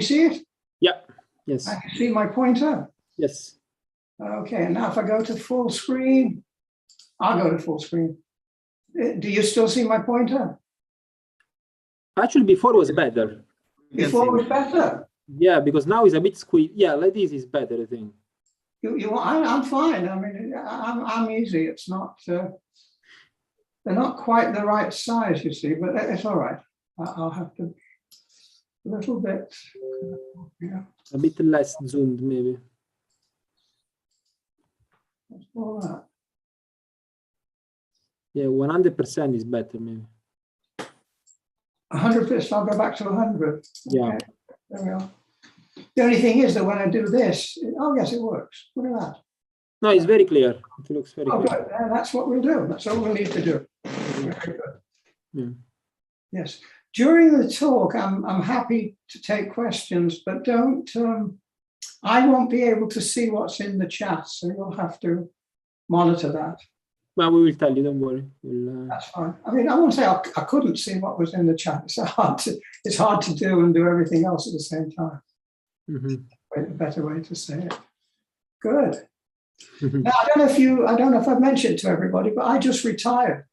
see it? Yeah. Yes. I can see my pointer. Yes. Okay, and now if I go to full screen, I'll go to full screen. Do you still see my pointer? Actually, before was better. Before it was better. Yeah, because now it's a bit squeezed. Yeah, like this is better, I think. I'm fine. I mean, I'm easy. It's not. They're not quite the right size, you see, but it's all right. I'll have to a little bit. Yeah. A bit less zoomed, maybe. That's all right. Yeah, 100% is better, maybe. 100%. I'll go back to 100. Yeah. Okay. There we are. The only thing is that when I do this, oh yes, it works. Look at that. No, it's very clear. It looks very clear. Good. That's what we'll do. That's all we'll need to do. Very good. Yeah. Yes. During the talk, I'm happy to take questions, but don't. I won't be able to see what's in the chat, so you'll have to monitor that. Well, we will tell you. Don't worry. That's fine. I mean, I won't say I couldn't see what was in the chat. It's hard to do and do everything else at the same time. A better way to say it. Good. Now, I don't know if I've mentioned to everybody, but I just retired.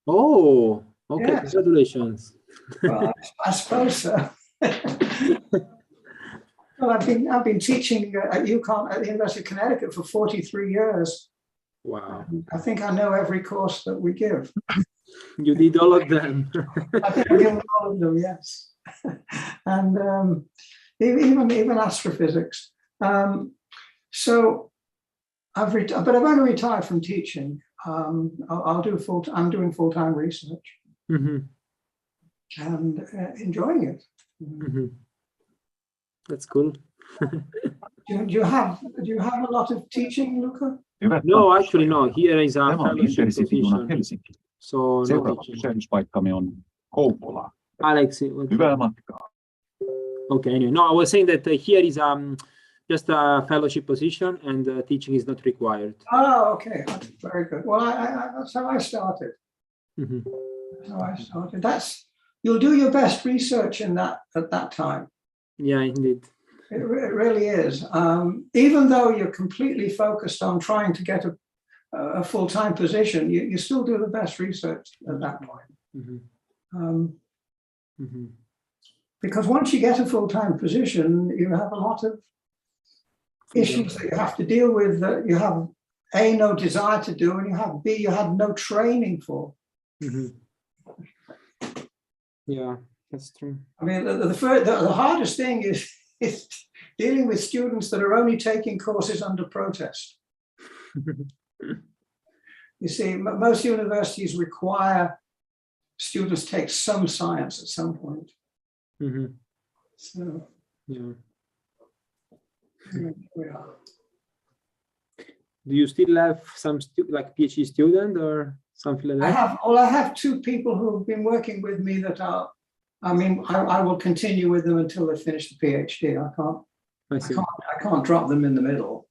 Oh, okay. Yes. Congratulations. Well, I suppose so. Well, I've been teaching at UConn at the University of Connecticut for 43 years. Wow. I think I know every course that we give. You did all of them. I think I give all of them, yes. And even astrophysics. So but I've only retired from teaching. I'm doing full-time research and enjoying it. That's cool. Do you have a lot of teaching, Luca? No, actually no. Here is a fellowship position. So no teaching. Alex, okay, anyway. No, I was saying that here is just a fellowship position and teaching is not required. Oh, okay. Very good. Well, that's how I started. That's how I started. You'll do your best research in that at that time. Yeah, indeed. It really is. Even though you're completely focused on trying to get a full-time position, you still do the best research at that point. Because once you get a full-time position, you have a lot of issues that you have to deal with that you have A, no desire to do, and you have B, you have no training for. Yeah, that's true. I mean, the hardest thing is dealing with students that are only taking courses under protest. You see, most universities require students take some science at some point. So, yeah. Here we are. Do you still have some like PhD student or something like that? I have two people who have been working with me that are. I mean, I will continue with them until they finish the PhD. I can't drop them in the middle.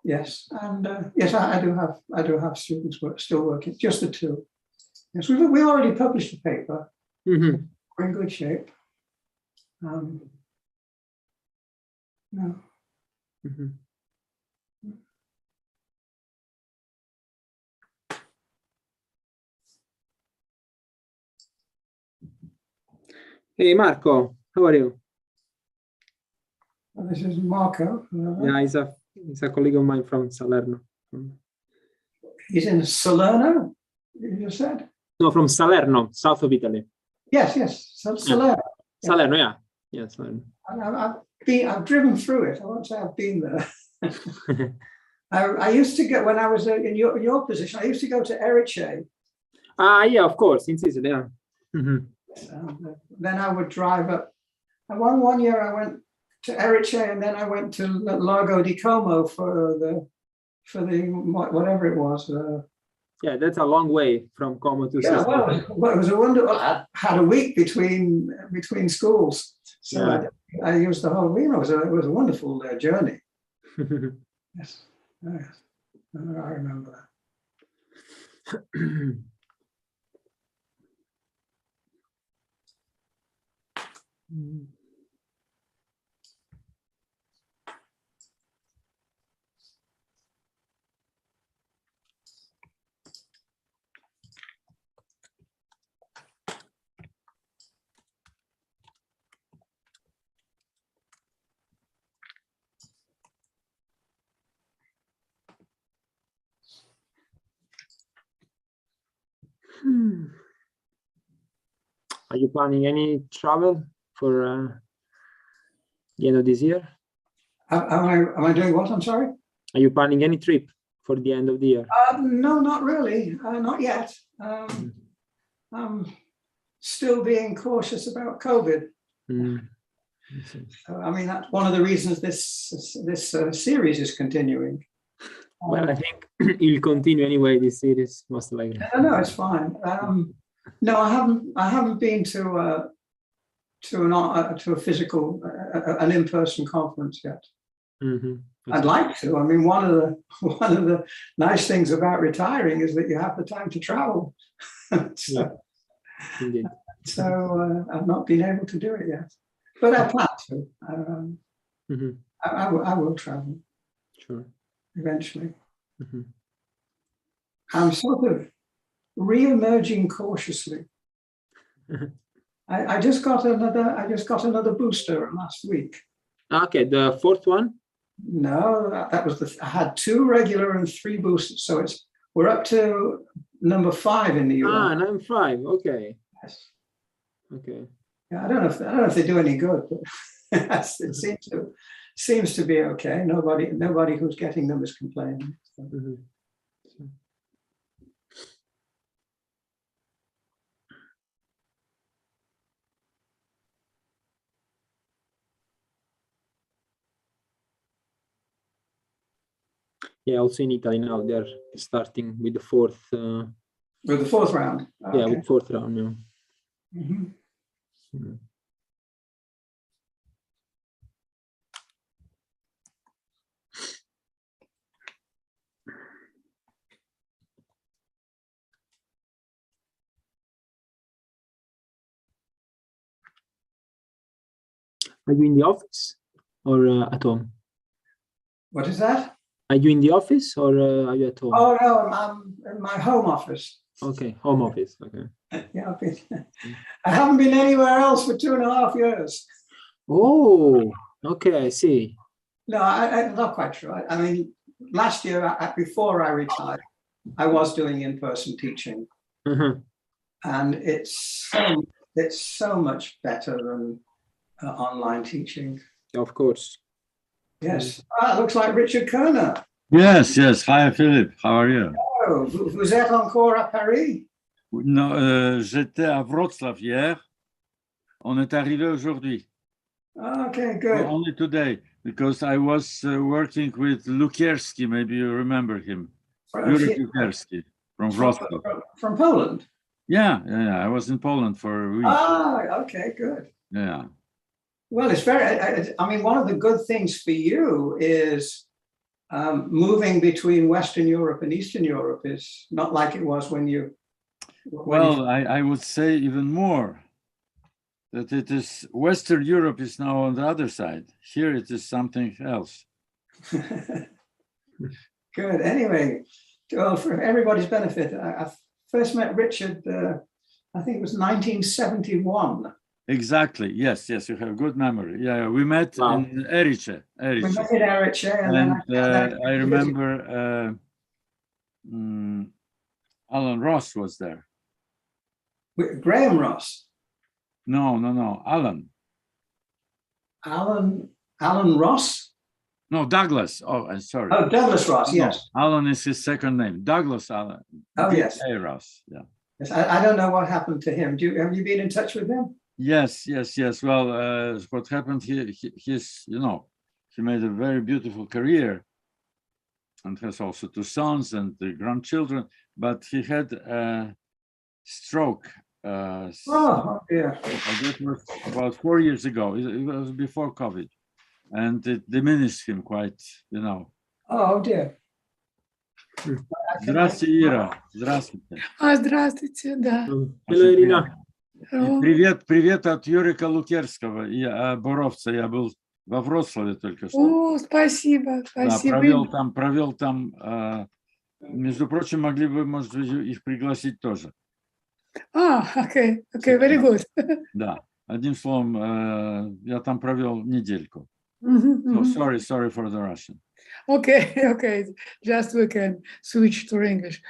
Yes, and yes, I do have students still working. Just the two. Yes, we already published a paper. We're in good shape. No. Hey, Marco, how are you? Well, this is Marco. Yeah, he's a colleague of mine from Salerno. He's in Salerno, you said? No, from Salerno, south of Italy. Yes. Salerno. Yeah. Salerno, yeah. Yeah, Salerno. I've driven through it. I won't say I've been there. I used to go, when I was in your position, I used to go to Erice. Yeah, of course, in Sicily, yeah. Then I would drive up. And one year I went to Erice, and then I went to Largo di Como for the whatever it was. Yeah, that's a long way from Como to Sicily. Well, it was a wonderful. I had a week between schools, so yeah. I used the whole week. It was a wonderful journey. Yes, I remember that. Are you planning any travel for the end of this year? Am I doing what? I'm sorry? Are you planning any trip for the end of the year? No, not really. Not yet. I'm still being cautious about COVID. I mean, that's one of the reasons this series is continuing. Well, I think you'll continue anyway, this series, most likely. No, it's fine. No, I haven't been to a physical, an in-person conference yet. I'd like to. I mean, one of the nice things about retiring is that you have the time to travel. So I've not been able to do it yet, but I plan to. I will travel. Sure. Eventually. I'm sort of re-emerging cautiously. I just got another booster last week. Okay, the fourth one? No, that was I had 2 regular and 3 boosters, so we're up to number 5 in the US. Number 5. Okay. Yes. Okay. Yeah, I don't know if they do any good, but it seems to be okay. Nobody who's getting them is complaining. So. Yeah, also in Italy now they're starting with the 4th. With the 4th round. Okay. Yeah, with 4th round. Yeah. Are you in the office or at home? What is that? Are you in the office or are you at home? Oh no, I'm in my home office. Okay, home office. Okay. Yeah, I haven't been anywhere else for 2.5 years. Oh, okay, I see. No, not quite true. I mean, last year, before I retired, I was doing in-person teaching, and it's so much better than online teaching. Of course. Yes. It looks like Richard Kerner. Yes. Hi, Philippe. How are you? Oh, vous êtes encore à Paris? Non, j'étais à Wrocław hier. On est arrivé aujourd'hui. Okay, good. Only today, because I was working with Lukierski. Maybe you remember him. Yuri Lukierski from Wrocław. From Poland? Yeah. I was in Poland for a week. Okay, good. Yeah. Well, it's very, I mean, one of the good things for you is moving between Western Europe and Eastern Europe is not like it was when you... I would say even more, that it is Western Europe is now on the other side. Here it is something else. Good. Anyway, well, for everybody's benefit, I first met Richard, I think it was 1971. Exactly. Yes. You have good memory. Yeah. We met in Erice. We met in Erice, and then I remember Alan Ross was there. Graham Ross. No. Alan. Alan Ross? No, Douglas. Oh, I'm sorry. Oh, Douglas Ross, yes. No, Alan is his second name. Douglas Alan. Oh, yes. A. Ross, yeah. Yes, I don't know what happened to him. Have you been in touch with him? Yes. Well, what happened here, he made a very beautiful career and has also 2 sons and 3 grandchildren, but he had a stroke. Yeah. That was about 4 years ago. It was before COVID, and it diminished him quite, Oh, dear. Здравствуйте, Ира. Здравствуйте. Здравствуйте, да. Hello, Irina. Привет от Юрика Лукерского и Боровца. Я был во Вроцлаве только что. О, спасибо. Да, провел там. Между прочим, могли бы, может, их пригласить тоже. Okay, very good. Да, одним словом, я там провел недельку. So sorry for the Russian. Okay, just we can switch to English.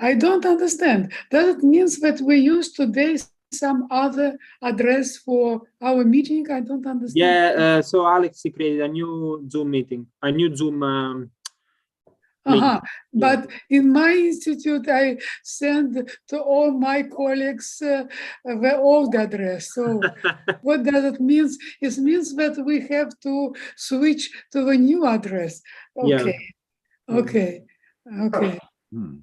I don't understand. Does it mean that we use today some other address for our meeting? I don't understand. Yeah, so Alex created a new Zoom meeting, a new Zoom link. But in my institute, I send to all my colleagues the old address. So what does it mean? It means that we have to switch to the new address. Okay, Yeah. okay, okay, Hmm.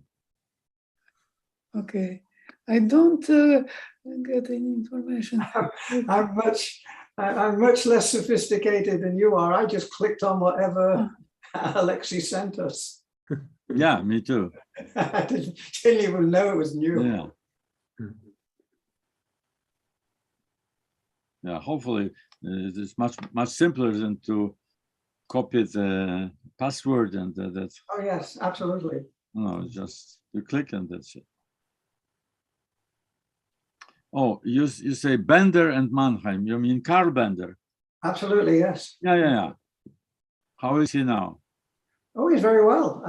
okay. I don't get any information. I'm much less sophisticated than you are. I just clicked on whatever Alexei sent us. Yeah, me too. I didn't even know it was new. Yeah. Yeah, hopefully it's much simpler than to copy the password and that's. Oh yes, absolutely. No, just you click and that's it. Oh, you say Bender and Mannheim. You mean Carl Bender? Absolutely, yes. Yeah. How is he now? Oh, he's very well.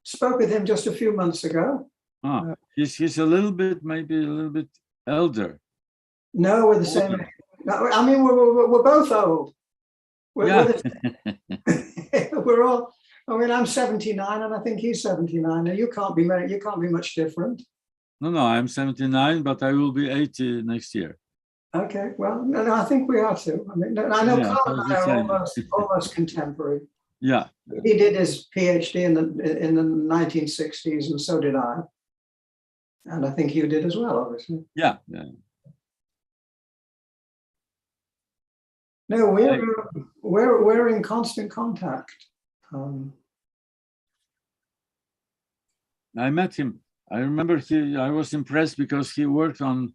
Spoke with him just a few months ago. He's a little bit, maybe a little bit elder. No, we're the same. I mean, we're both old. We're all. I mean, I'm 79, and I think he's 79. And you can't be much different. No, I'm 79, but I will be 80 next year. Okay, well, no, I think we are too. I mean, I know Carl and I are almost contemporary. Yeah. He did his PhD in the 1960s, and so did I. And I think you did as well, obviously. Yeah. No, we're in constant contact. I met him. I remember I was impressed because he worked on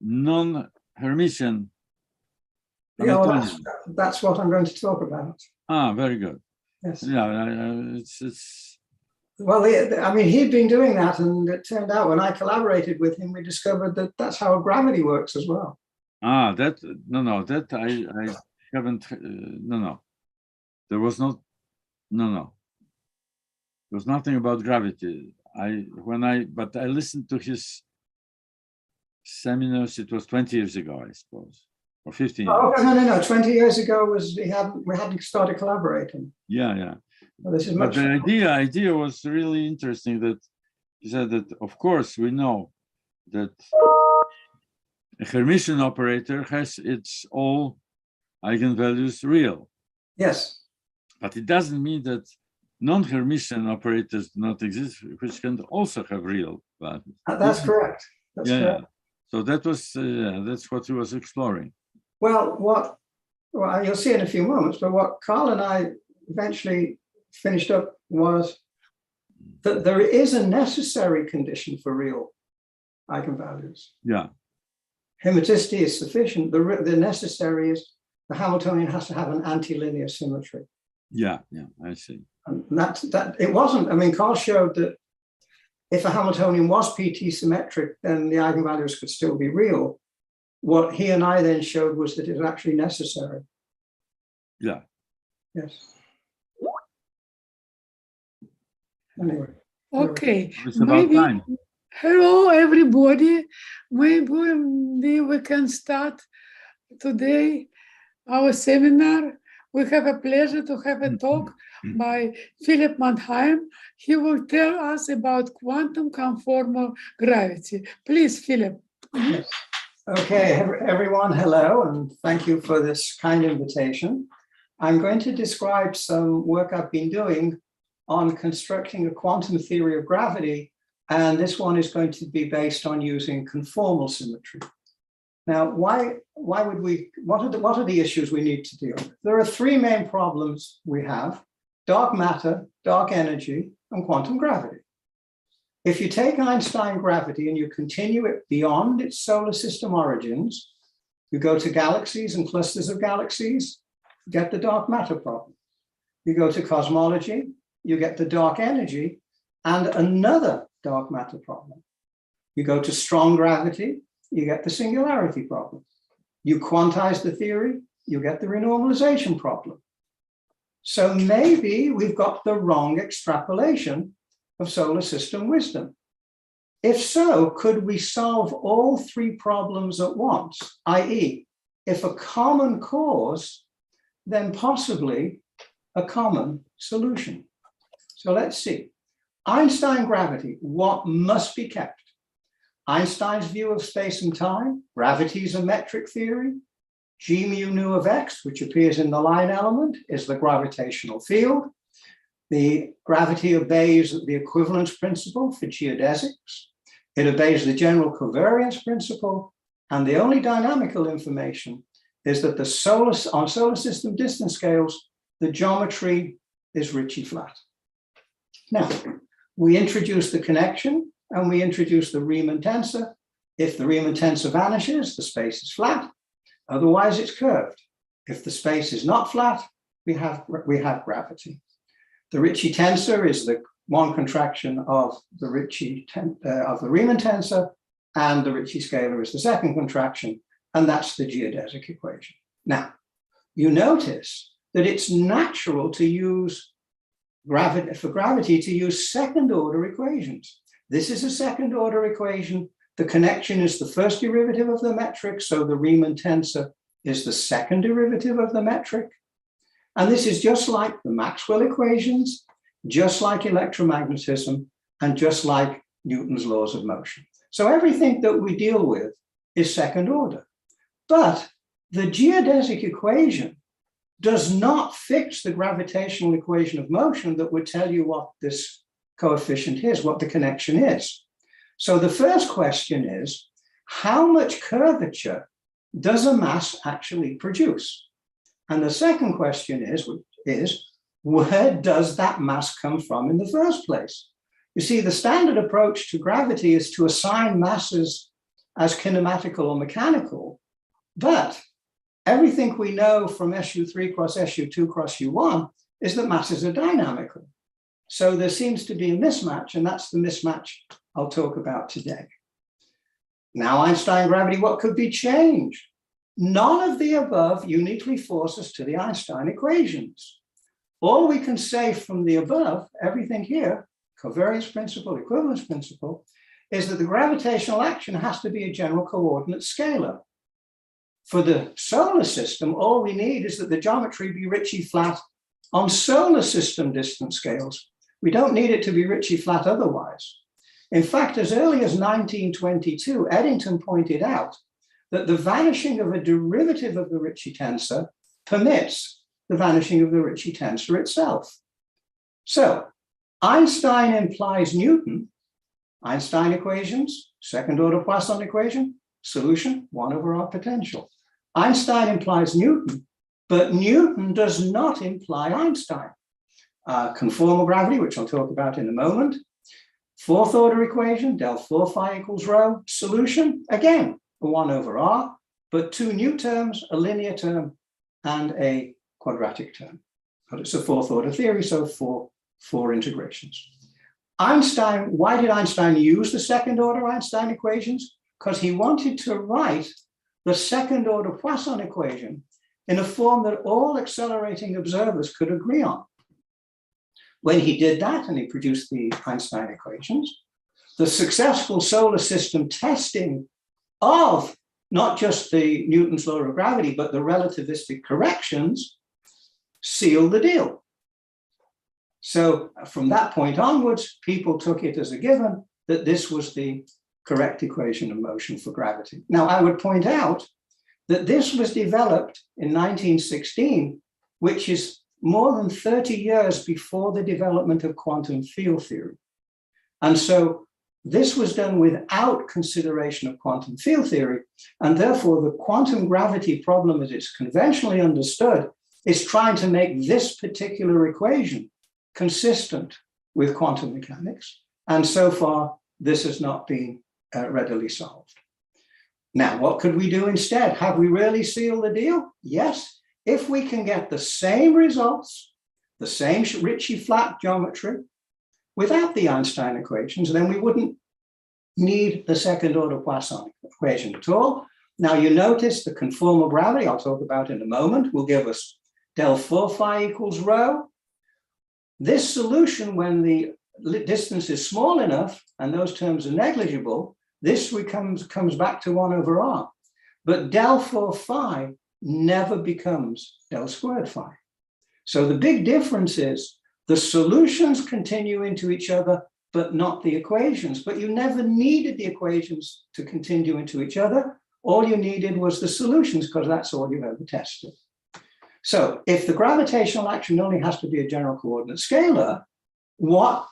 non-Hermitian. Yeah, that's what I'm going to talk about. Very good. Yes. Yeah, it's. Well, I mean, he'd been doing that, and it turned out when I collaborated with him, we discovered that that's how gravity works as well. That I haven't. No. There was not. No. There was nothing about gravity. But I listened to his seminars. It was 20 years ago, I suppose, or 15 years. Oh no! 20 years ago we hadn't started collaborating. Yeah. Well, this is But much. the idea was really interesting. That he said that of course we know that a Hermitian operator has its all eigenvalues real. Yes. But it doesn't mean that non-Hermitian operators do not exist, which can also have real values. That's correct. That's correct. So that was that's what he was exploring. Well, you'll see in a few moments, but what Carl and I eventually finished up was that there is a necessary condition for real eigenvalues. Yeah. Hermiticity is sufficient. The necessary is the Hamiltonian has to have an antilinear symmetry. Yeah, I see. And that it wasn't. I mean, Carl showed that if a Hamiltonian was PT symmetric, then the eigenvalues could still be real. What he and I then showed was that it was actually necessary. Yeah. Yes. Anyway. Okay. It's about time. Hello, everybody. Maybe we can start today our seminar. We have a pleasure to have a talk by Philip Mannheim. He will tell us about quantum conformal gravity. Please, Philip. Yes. Okay, everyone, hello, and thank you for this kind invitation. I'm going to describe some work I've been doing on constructing a quantum theory of gravity, and this one is going to be based on using conformal symmetry. Now, what are the issues we need to deal with? There are three main problems we have: dark matter, dark energy, and quantum gravity. If you take Einstein gravity and you continue it beyond its solar system origins, you go to galaxies and clusters of galaxies, you get the dark matter problem. You go to cosmology, you get the dark energy and another dark matter problem. You go to strong gravity, you get the singularity problem. You quantize the theory, you get the renormalization problem. So maybe we've got the wrong extrapolation of solar system wisdom. If so, could we solve all three problems at once? I.e., if a common cause, then possibly a common solution. So let's see. Einstein gravity, what must be kept? Einstein's view of space and time, gravity is a metric theory, g mu nu of x, which appears in the line element, is the gravitational field. The gravity obeys the equivalence principle for geodesics. It obeys the general covariance principle. And the only dynamical information is that on solar system distance scales, the geometry is Ricci flat. Now, we introduce the connection and we introduce the Riemann tensor. If the Riemann tensor vanishes, the space is flat. Otherwise, it's curved. If the space is not flat, we have gravity. The Ricci tensor is the one contraction of the Riemann tensor, and the Ricci scalar is the second contraction, and that's the geodesic equation. Now, you notice that it's natural to use gravity to use second order equations. This is a second order equation. The connection is the first derivative of the metric, so the Riemann tensor is the second derivative of the metric. And this is just like the Maxwell equations, just like electromagnetism, and just like Newton's laws of motion. So everything that we deal with is second order. But the geodesic equation does not fix the gravitational equation of motion that would tell you what this coefficient is, what the connection is. So the first question is, how much curvature does a mass actually produce? And the second question is where does that mass come from in the first place? You see, the standard approach to gravity is to assign masses as kinematical or mechanical, but everything we know from SU3 cross SU2 cross U1 is that masses are dynamical. So there seems to be a mismatch, and that's the mismatch I'll talk about today. Now, Einstein gravity, what could be changed? None of the above uniquely force us to the Einstein equations. All we can say from the above, everything here, covariance principle, equivalence principle, is that the gravitational action has to be a general coordinate scalar. For the solar system, all we need is that the geometry be Ricci flat on solar system distance scales. We don't need it to be Ricci flat otherwise. In fact, as early as 1922, Eddington pointed out that the vanishing of a derivative of the Ricci tensor permits the vanishing of the Ricci tensor itself. So Einstein implies Newton, Einstein equations, second order Poisson equation, solution, 1 over R potential. Einstein implies Newton, but Newton does not imply Einstein. Conformal gravity, which I'll talk about in a moment. Fourth order equation, del 4 phi equals rho. Solution, again, 1 over R, but 2 new terms, a linear term and a quadratic term. But it's a fourth order theory, so four integrations. Einstein, why did Einstein use the second order Einstein equations? Because he wanted to write the second order Poisson equation in a form that all accelerating observers could agree on. When he did that and he produced the Einstein equations, the successful solar system testing of not just the Newton's law of gravity, but the relativistic corrections sealed the deal. So from that point onwards, people took it as a given that this was the correct equation of motion for gravity. Now, I would point out that this was developed in 1916, which is more than 30 years before the development of quantum field theory. And so this was done without consideration of quantum field theory, and therefore the quantum gravity problem as it's conventionally understood is trying to make this particular equation consistent with quantum mechanics. And so far, this has not been readily solved. Now, what could we do instead? Have we really sealed the deal? Yes. If we can get the same results, the same Ricci flat geometry, without the Einstein equations, then we wouldn't need the second order Poisson equation at all. Now you notice the conformal gravity, I'll talk about in a moment, will give us del 4 phi equals rho. This solution, when the distance is small enough and those terms are negligible, this comes back to 1 over r. But del 4 phi never becomes del squared phi. So the big difference is the solutions continue into each other, but not the equations. But you never needed the equations to continue into each other. All you needed was the solutions, because that's all you ever tested. So if the gravitational action only has to be a general coordinate scalar, what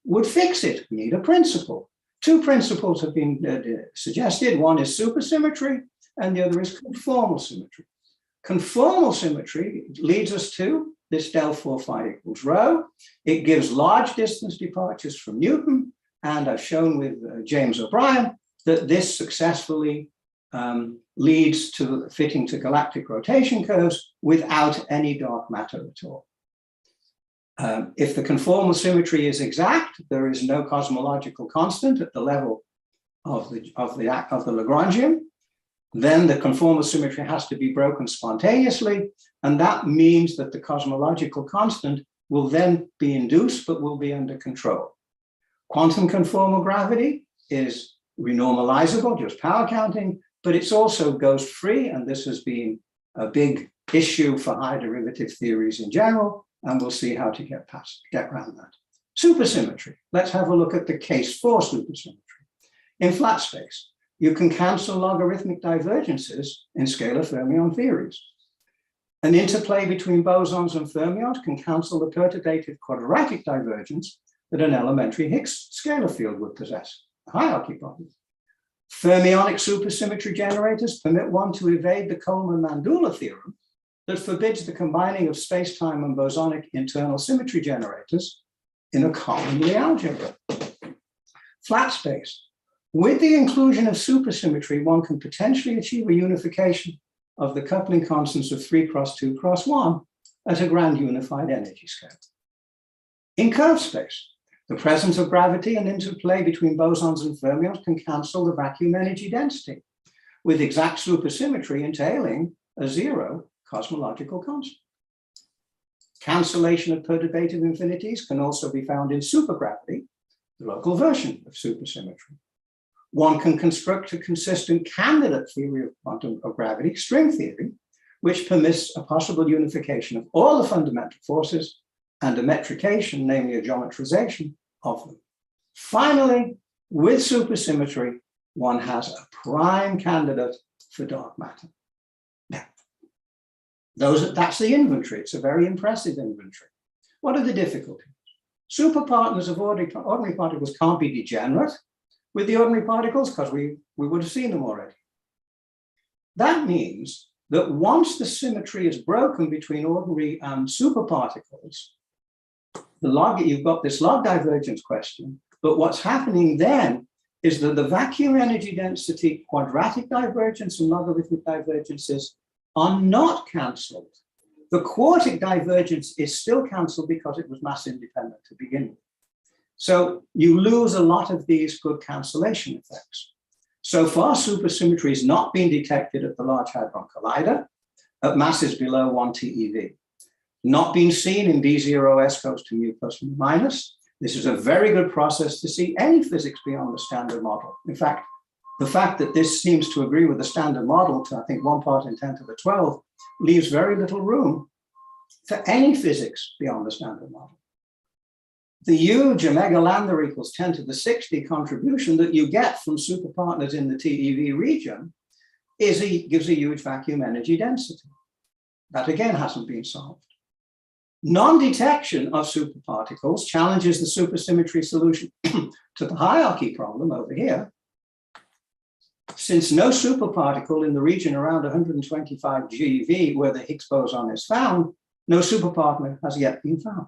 would fix it? We need a principle. 2 principles have been suggested. One is supersymmetry, and the other is conformal symmetry. Conformal symmetry leads us to this del 4 phi equals rho. It gives large distance departures from Newton, and I've shown with James O'Brien that this successfully leads to fitting to galactic rotation curves without any dark matter at all. If the conformal symmetry is exact, there is no cosmological constant at the level of the Lagrangian, then the conformal symmetry has to be broken spontaneously, and that means that the cosmological constant will then be induced but will be under control. Quantum conformal gravity is renormalizable, just power counting, but it's also ghost-free, and this has been a big issue for high derivative theories in general, and we'll see how to get around that. Supersymmetry. Let's have a look at the case for supersymmetry. In flat space, you can cancel logarithmic divergences in scalar fermion theories. An interplay between bosons and fermions can cancel the perturbative quadratic divergence that an elementary Higgs scalar field would possess, a hierarchy problem. Fermionic supersymmetry generators permit one to evade the Coleman-Mandula theorem that forbids the combining of space-time and bosonic internal symmetry generators in a common Lie algebra. Flat space. With the inclusion of supersymmetry, one can potentially achieve a unification of the coupling constants of 3 × 2 × 1 at a grand unified energy scale. In curved space, the presence of gravity and interplay between bosons and fermions can cancel the vacuum energy density, with exact supersymmetry entailing a 0 cosmological constant. Cancellation of perturbative infinities can also be found in supergravity, the local version of supersymmetry. One can construct a consistent candidate theory of quantum of gravity, string theory, which permits a possible unification of all the fundamental forces and a metrication, namely a geometrization of them. Finally, with supersymmetry, one has a prime candidate for dark matter. Now, that's the inventory. It's a very impressive inventory. What are the difficulties? Superpartners of ordinary particles can't be degenerate with the ordinary particles because we would have seen them already. That means that once the symmetry is broken between ordinary and superparticles, you've got this log divergence question, but what's happening then is that the vacuum energy density quadratic divergence and logarithmic divergences are not cancelled. The quartic divergence is still cancelled because it was mass independent to begin with. So you lose a lot of these good cancellation effects. So far, supersymmetry has not been detected at the Large Hadron Collider at masses below 1 TeV. Not been seen in B0 S goes to mu plus mu minus. This is a very good process to see any physics beyond the standard model. In fact, the fact that this seems to agree with the standard model to, I think, 1 part in 10 to the 12 leaves very little room for any physics beyond the standard model. The huge omega lambda equals 10 to the 60 contribution that you get from superpartners in the TeV region gives a huge vacuum energy density. That again hasn't been solved. Non-detection of superparticles challenges the supersymmetry solution to the hierarchy problem over here. Since no superparticle in the region around 125 GeV where the Higgs boson is found, no superpartner has yet been found.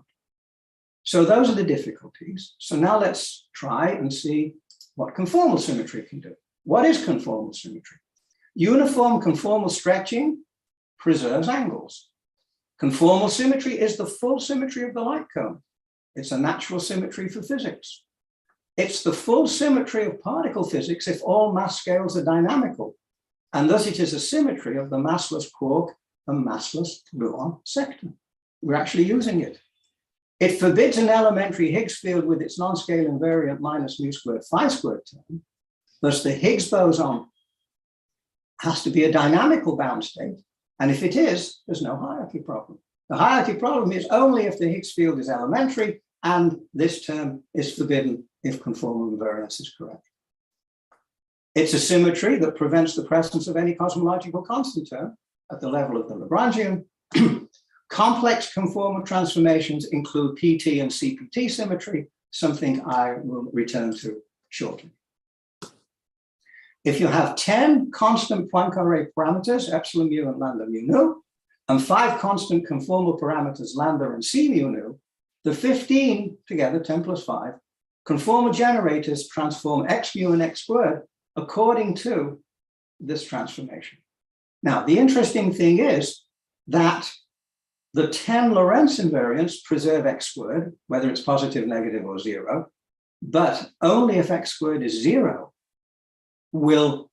So those are the difficulties. So now let's try and see what conformal symmetry can do. What is conformal symmetry? Uniform conformal stretching preserves angles. Conformal symmetry is the full symmetry of the light cone. It's a natural symmetry for physics. It's the full symmetry of particle physics if all mass scales are dynamical. And thus it is a symmetry of the massless quark and massless gluon sector. We're actually using it. It forbids an elementary Higgs field with its non-scale invariant minus mu squared phi squared term. Thus, the Higgs boson has to be a dynamical bound state. And if it is, there's no hierarchy problem. The hierarchy problem is only if the Higgs field is elementary, and this term is forbidden if conformal invariance is correct. It's a symmetry that prevents the presence of any cosmological constant term at the level of the Lagrangian. Complex conformal transformations include PT and CPT symmetry, something I will return to shortly. If you have 10 constant Poincare parameters, epsilon mu and lambda mu nu, and 5 constant conformal parameters, lambda and c mu nu, the 15 together, 10 plus 5, conformal generators transform x mu and x squared according to this transformation. Now, the interesting thing is that the 10 Lorentz invariants preserve x squared, whether it's positive, negative, or 0, but only if x squared is 0 will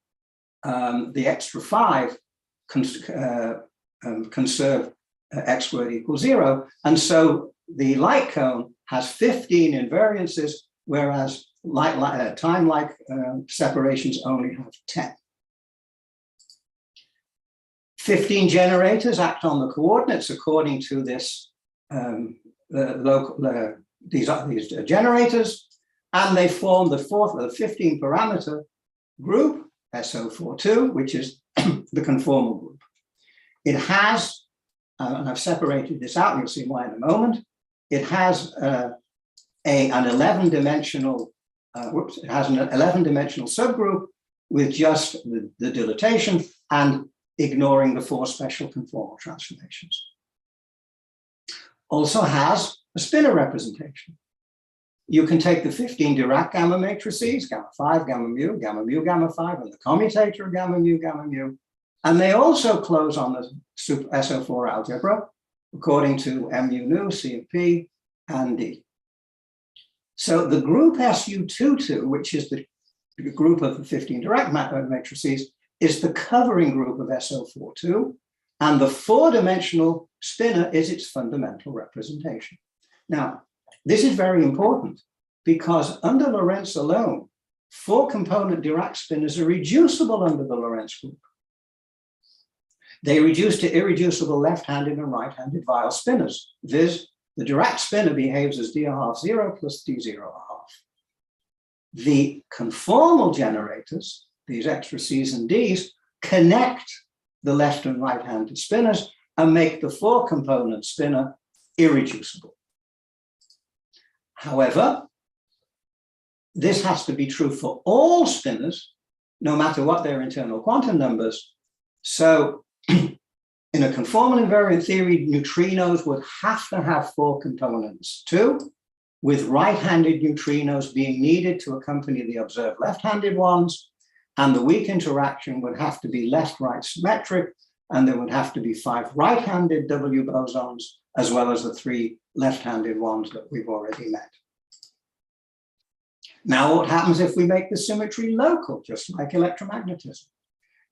the extra 5 conserve x squared equals 0. And so the light cone has 15 invariances, whereas time-like separations only have 10. 15 generators act on the coordinates according to this these generators, and they form the 15 parameter group, SO42, which is the conformal group. It has, and I've separated this out, you'll see why in a moment, it has an 11-dimensional subgroup with just the dilatation and ignoring the 4 special conformal transformations. Also has a spinor representation. You can take the 15 Dirac gamma matrices, gamma 5, gamma mu, gamma 5, and the commutator of gamma mu, and they also close on the SO4 algebra according to mu nu, C and P, and D. So the group SU22, which is the group of the 15 Dirac matrices, is the covering group of SO42, and the 4-dimensional spinor is its fundamental representation. Now, this is very important because under Lorentz alone, 4-component Dirac spinors are reducible under the Lorentz group. They reduce to irreducible left-handed and right-handed Weyl spinors, viz. The Dirac spinor behaves as d1/2 0 plus d0 1/2. The conformal generators, these extra C's and D's, connect the left and right-handed spinors and make the 4-component spinor irreducible. However, this has to be true for all spinors, no matter what their internal quantum numbers. So in a conformal invariant theory, neutrinos would have to have 4 components too, with right-handed neutrinos being needed to accompany the observed left-handed ones, and the weak interaction would have to be left-right symmetric, and there would have to be 5 right-handed W bosons, as well as the 3 left-handed ones that we've already met. Now, what happens if we make the symmetry local, just like electromagnetism?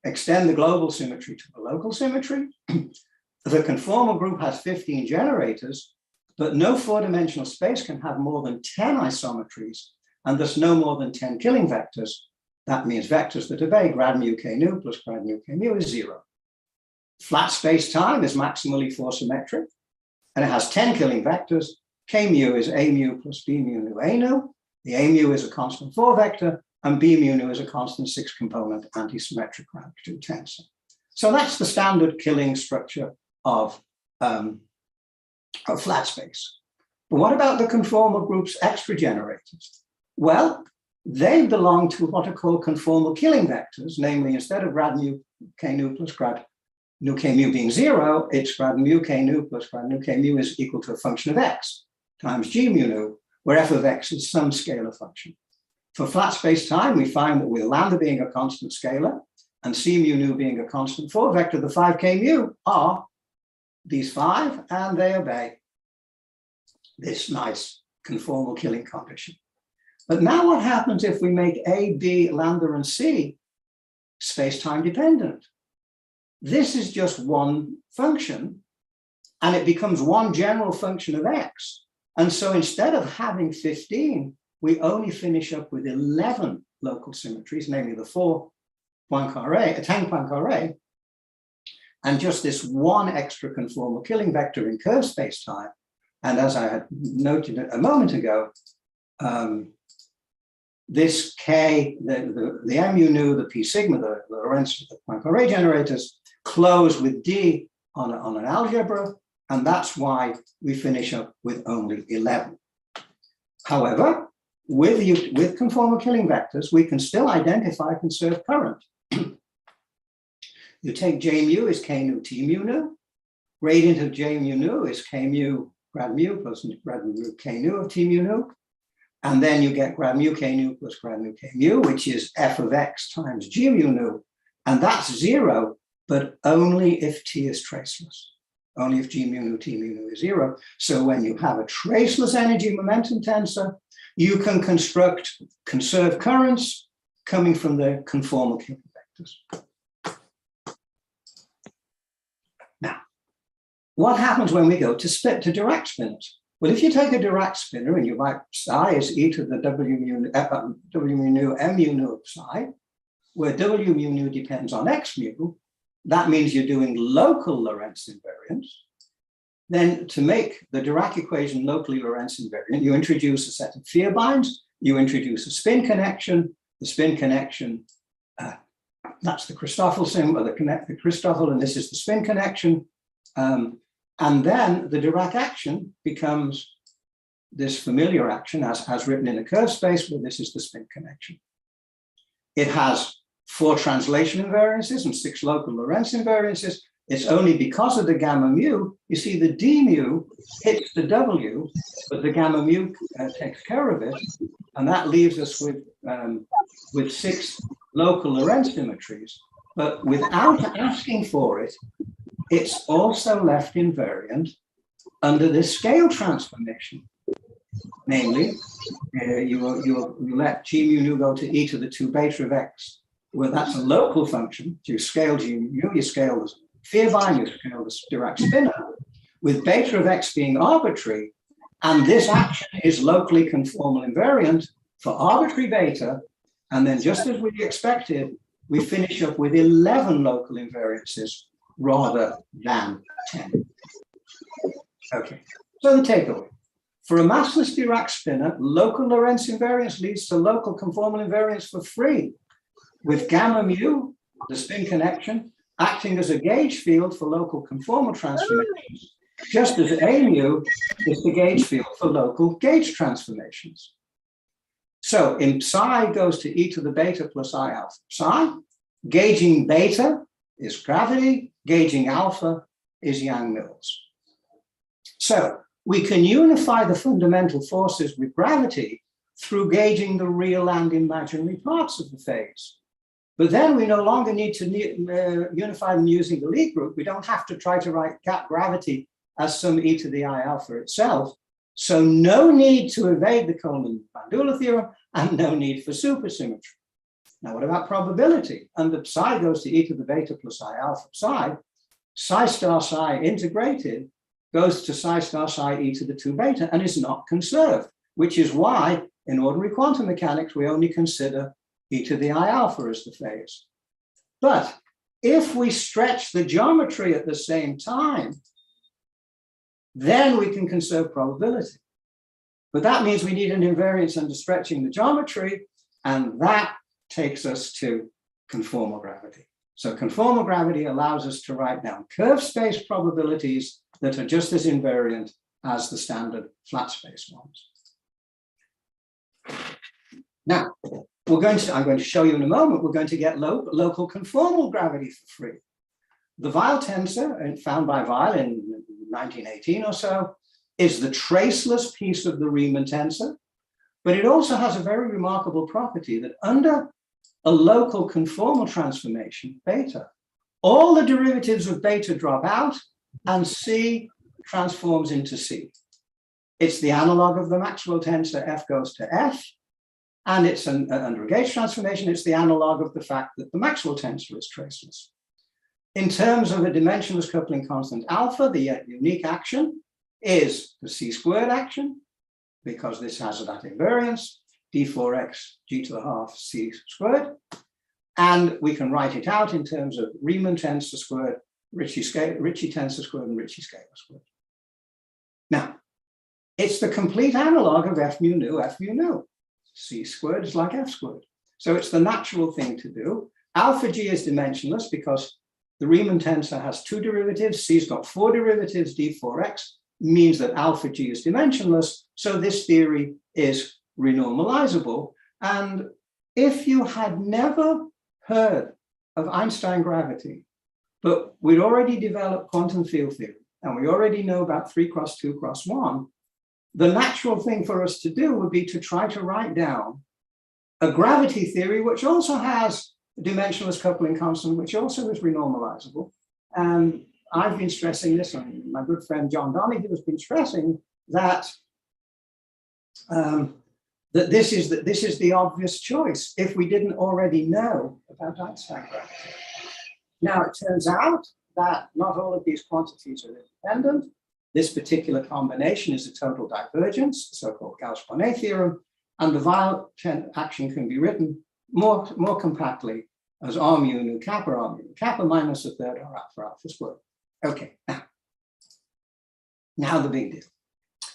Extend the global symmetry to the local symmetry. The conformal group has 15 generators, but no 4-dimensional space can have more than 10 isometries, and thus no more than 10 killing vectors. That means vectors that obey grad mu k nu plus grad mu k mu is 0. Flat space-time is maximally 4-symmetric, and it has 10 killing vectors. K mu is A mu plus B mu nu A nu. The A mu is a constant 4 vector, and B mu nu is a constant 6-component antisymmetric rank 2 tensor. So that's the standard killing structure of flat space. But what about the conformal group's extra generators? Well, they belong to what are called conformal killing vectors, namely, instead of grad mu k nu plus grad nu k mu being 0, it's grad mu k nu plus grad nu k mu is equal to a function of x times g mu nu, where f of x is some scalar function. For flat space-time, we find that with lambda being a constant scalar and c mu nu being a constant 4 vector, the 5k mu are these 5, and they obey this nice conformal killing condition. But now what happens if we make A, B, lambda, and C space-time dependent? This is just one function, and it becomes one general function of x. And so instead of having 15, we only finish up with 11 local symmetries, namely the 4 Poincaré, 10 Poincaré, and just this one extra conformal killing vector in curved space-time. And as I had noted a moment ago, this K, the mu nu, the P sigma, the Lorentz, the Poincaré generators close with D on an algebra, and that's why we finish up with only 11. However, with conformal killing vectors, we can still identify conserved current. You take J mu is K nu T mu nu. Gradient of J mu nu is K mu grad mu plus grad mu K nu of T mu nu. And then you get grad mu K nu plus grad mu K mu, which is f of x times G mu nu. And that's 0, but only if T is traceless. Only if G mu nu T mu nu is 0. So when you have a traceless energy momentum tensor, you can construct conserved currents coming from the conformal killing vectors. Now, what happens when we go to split to Dirac spinners? Well, if you take a Dirac spinner and you write psi as e to the W mu nu M mu nu of psi, where W mu nu depends on X mu, that means you're doing local Lorentz invariance. Then to make the Dirac equation locally Lorentz invariant, you introduce a set of Vierbeins, you introduce a spin connection, the spin connection, that's the Christoffel symbol, the Christoffel, and this is the spin connection. And then the Dirac action becomes this familiar action as written in a curved space, where this is the spin connection. It has 4 translation invariances and 6 local Lorentz invariances. It's only because of the gamma mu, you see the d mu hits the w, but the gamma mu takes care of it. And that leaves us with 6 local Lorentz symmetries. But without asking for it, it's also left invariant under this scale transformation. Namely, you let G mu nu go to e to the 2 beta of x, where that's a local function. You scale G mu nu, you scale the Vierbein, you scale the Dirac spinner, with beta of x being arbitrary, and this action is locally conformal invariant for arbitrary beta, and then just as we expected, we finish up with 11 local invariances rather than 10. Okay, so the takeaway. For a massless Dirac spinner, local Lorentz invariance leads to local conformal invariance for free, with gamma mu, the spin connection, acting as a gauge field for local conformal transformations, just as A mu is the gauge field for local gauge transformations. So in psi goes to e to the beta plus I alpha psi, gauging beta is gravity, gauging alpha is Yang-Mills. So we can unify the fundamental forces with gravity through gauging the real and imaginary parts of the phase. But then we no longer need to unify them using the Lie group. We don't have to try to write gap gravity as some e to the I alpha itself. So no need to evade the Coleman-Bandula theorem and no need for supersymmetry. Now, what about probability? Under psi goes to e to the beta plus I alpha psi star psi integrated goes to psi star psi e to the 2 beta and is not conserved, which is why in ordinary quantum mechanics, we only consider e to the I alpha as the phase. But if we stretch the geometry at the same time, then we can conserve probability. But that means we need an invariance under stretching the geometry, and that takes us to conformal gravity. So conformal gravity allows us to write down curved space probabilities that are just as invariant as the standard flat space ones. Now, I'm going to show you in a moment, we're going to get local conformal gravity for free. The Weil tensor, found by Weil in 1918 or so, is the traceless piece of the Riemann tensor, but it also has a very remarkable property that under a local conformal transformation, beta, all the derivatives of beta drop out and C transforms into C. It's the analog of the Maxwell tensor, F goes to F, and it's under a gauge transformation, it's the analog of the fact that the Maxwell tensor is traceless. In terms of a dimensionless coupling constant alpha, the unique action, is the c² action, because this has that invariance, d4x g to the half c squared. And we can write it out in terms of Riemann tensor squared, Ricci tensor squared, and Ricci scalar squared. Now, it's the complete analog of f mu nu. C squared is like f squared. So it's the natural thing to do. Alpha g is dimensionless because the Riemann tensor has 2 derivatives. C's got 4 derivatives. d4x means that alpha g is dimensionless. So this theory is renormalizable. And if you had never heard of Einstein gravity, but we'd already developed quantum field theory, and we already know about 3×2×1, the natural thing for us to do would be to try to write down a gravity theory which also has a dimensionless coupling constant, which also is renormalizable. And I've been stressing this, and my good friend John Donahue has been stressing that this is the obvious choice if we didn't already know about Einstein gravity. Now, it turns out that not all of these quantities are independent. This particular combination is a total divergence, the so-called Gauss-Bonnet Theorem, and the Weyl action can be written more compactly as R mu nu kappa minus a third R alpha squared. Okay, now the big deal.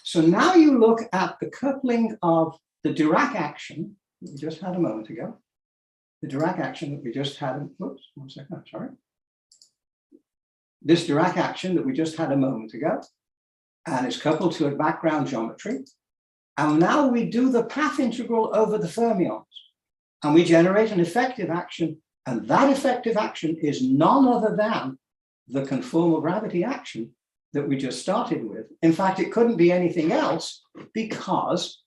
So now you look at the coupling of the Dirac action that we just had a moment ago. The Dirac action that we just had, whoops, 1 second, sorry. This Dirac action that we just had a moment ago, and it's coupled to a background geometry. And now we do the path integral over the fermions, and we generate an effective action, and that effective action is none other than the conformal gravity action that we just started with. In fact, it couldn't be anything else because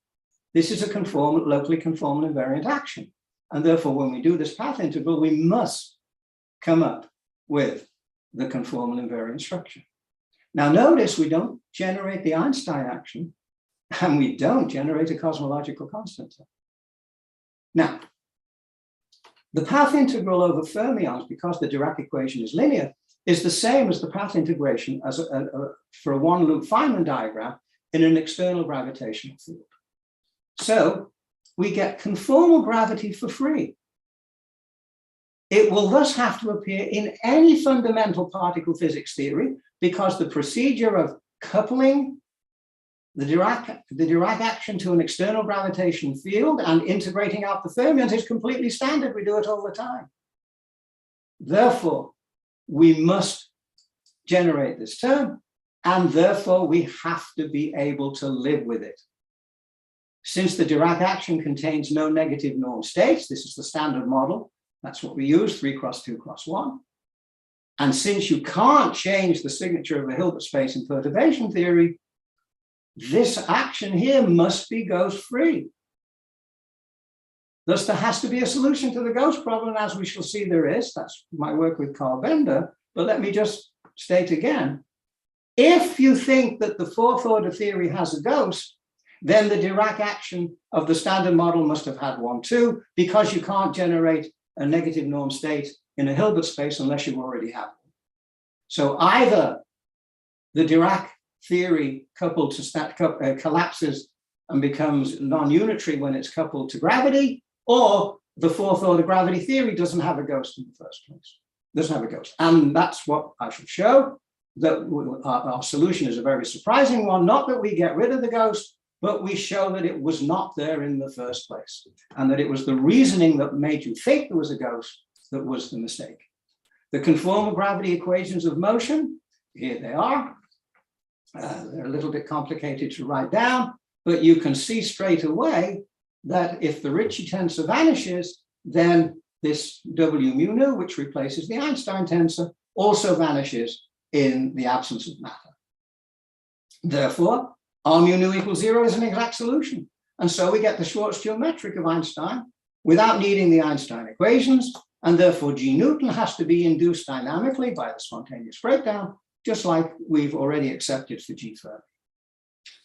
this is a locally conformal invariant action. And therefore, when we do this path integral, we must come up with the conformal invariant structure. Now, notice we don't generate the Einstein action, and we don't generate a cosmological constant. Now, the path integral over fermions, because the Dirac equation is linear, is the same as the path integration as for a one-loop Feynman diagram in an external gravitational field. So we get conformal gravity for free. It will thus have to appear in any fundamental particle physics theory because the procedure of coupling the Dirac action to an external gravitational field and integrating out the fermions is completely standard. We do it all the time. Therefore, we must generate this term, and therefore we have to be able to live with it. Since the Dirac action contains no negative norm states, this is the standard model. That's what we use, 3×2×1. And since you can't change the signature of a Hilbert space in perturbation theory, this action here must be Gauss-free. Thus, there has to be a solution to the Gauss problem, as we shall see there is. That's my work with Carl Bender. But let me just state again, if you think that the fourth order theory has a Gauss, then the Dirac action of the standard model must have had one too, because you can't generate a negative norm state in a Hilbert space unless you already have one. So either the Dirac theory coupled to collapses and becomes non-unitary when it's coupled to gravity, or the fourth order gravity theory doesn't have a ghost in the first place. Doesn't have a ghost. And that's what I should show, that our solution is a very surprising one. Not that we get rid of the ghost, but we show that it was not there in the first place, and that it was the reasoning that made you think there was a ghost that was the mistake. The conformal gravity equations of motion, here they are. They're a little bit complicated to write down, but you can see straight away that if the Ricci tensor vanishes, then this W mu nu, which replaces the Einstein tensor, also vanishes in the absence of matter. Therefore, R mu nu equals 0 is an exact solution. And so we get the Schwarz geometric of Einstein without needing the Einstein equations. And therefore, G Newton has to be induced dynamically by the spontaneous breakdown, just like we've already accepted for G Fermi.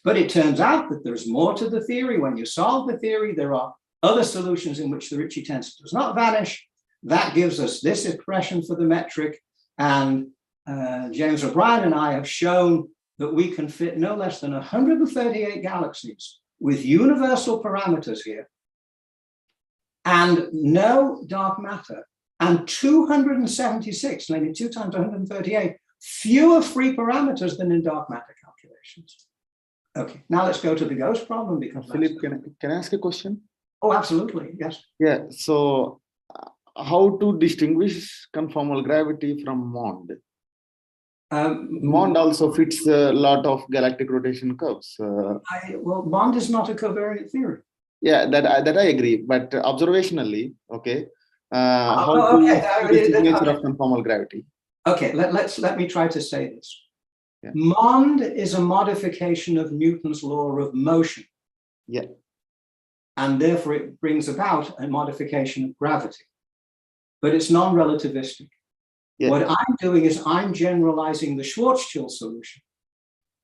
But it turns out that there's more to the theory. When you solve the theory, there are other solutions in which the Ricci tensor does not vanish. That gives us this expression for the metric. And James O'Brien and I have shown that we can fit no less than 138 galaxies with universal parameters here, and no dark matter, and 276, namely 2 times 138, fewer free parameters than in dark matter calculations. Okay, now let's go to the Gauss problem, because Philip, can I ask a question? oh, absolutely, yes. Yeah, so how to distinguish conformal gravity from MOND? MOND also fits a lot of galactic rotation curves. Well, MOND is not a covariant theory. Yeah, that I agree, but observationally, okay, how to okay. see the nature of conformal gravity? Okay, let me try to say this. Yeah. MOND is a modification of Newton's law of motion. Yeah. And therefore it brings about a modification of gravity. But it's non-relativistic. Yeah. What I'm doing is I'm generalizing the Schwarzschild solution.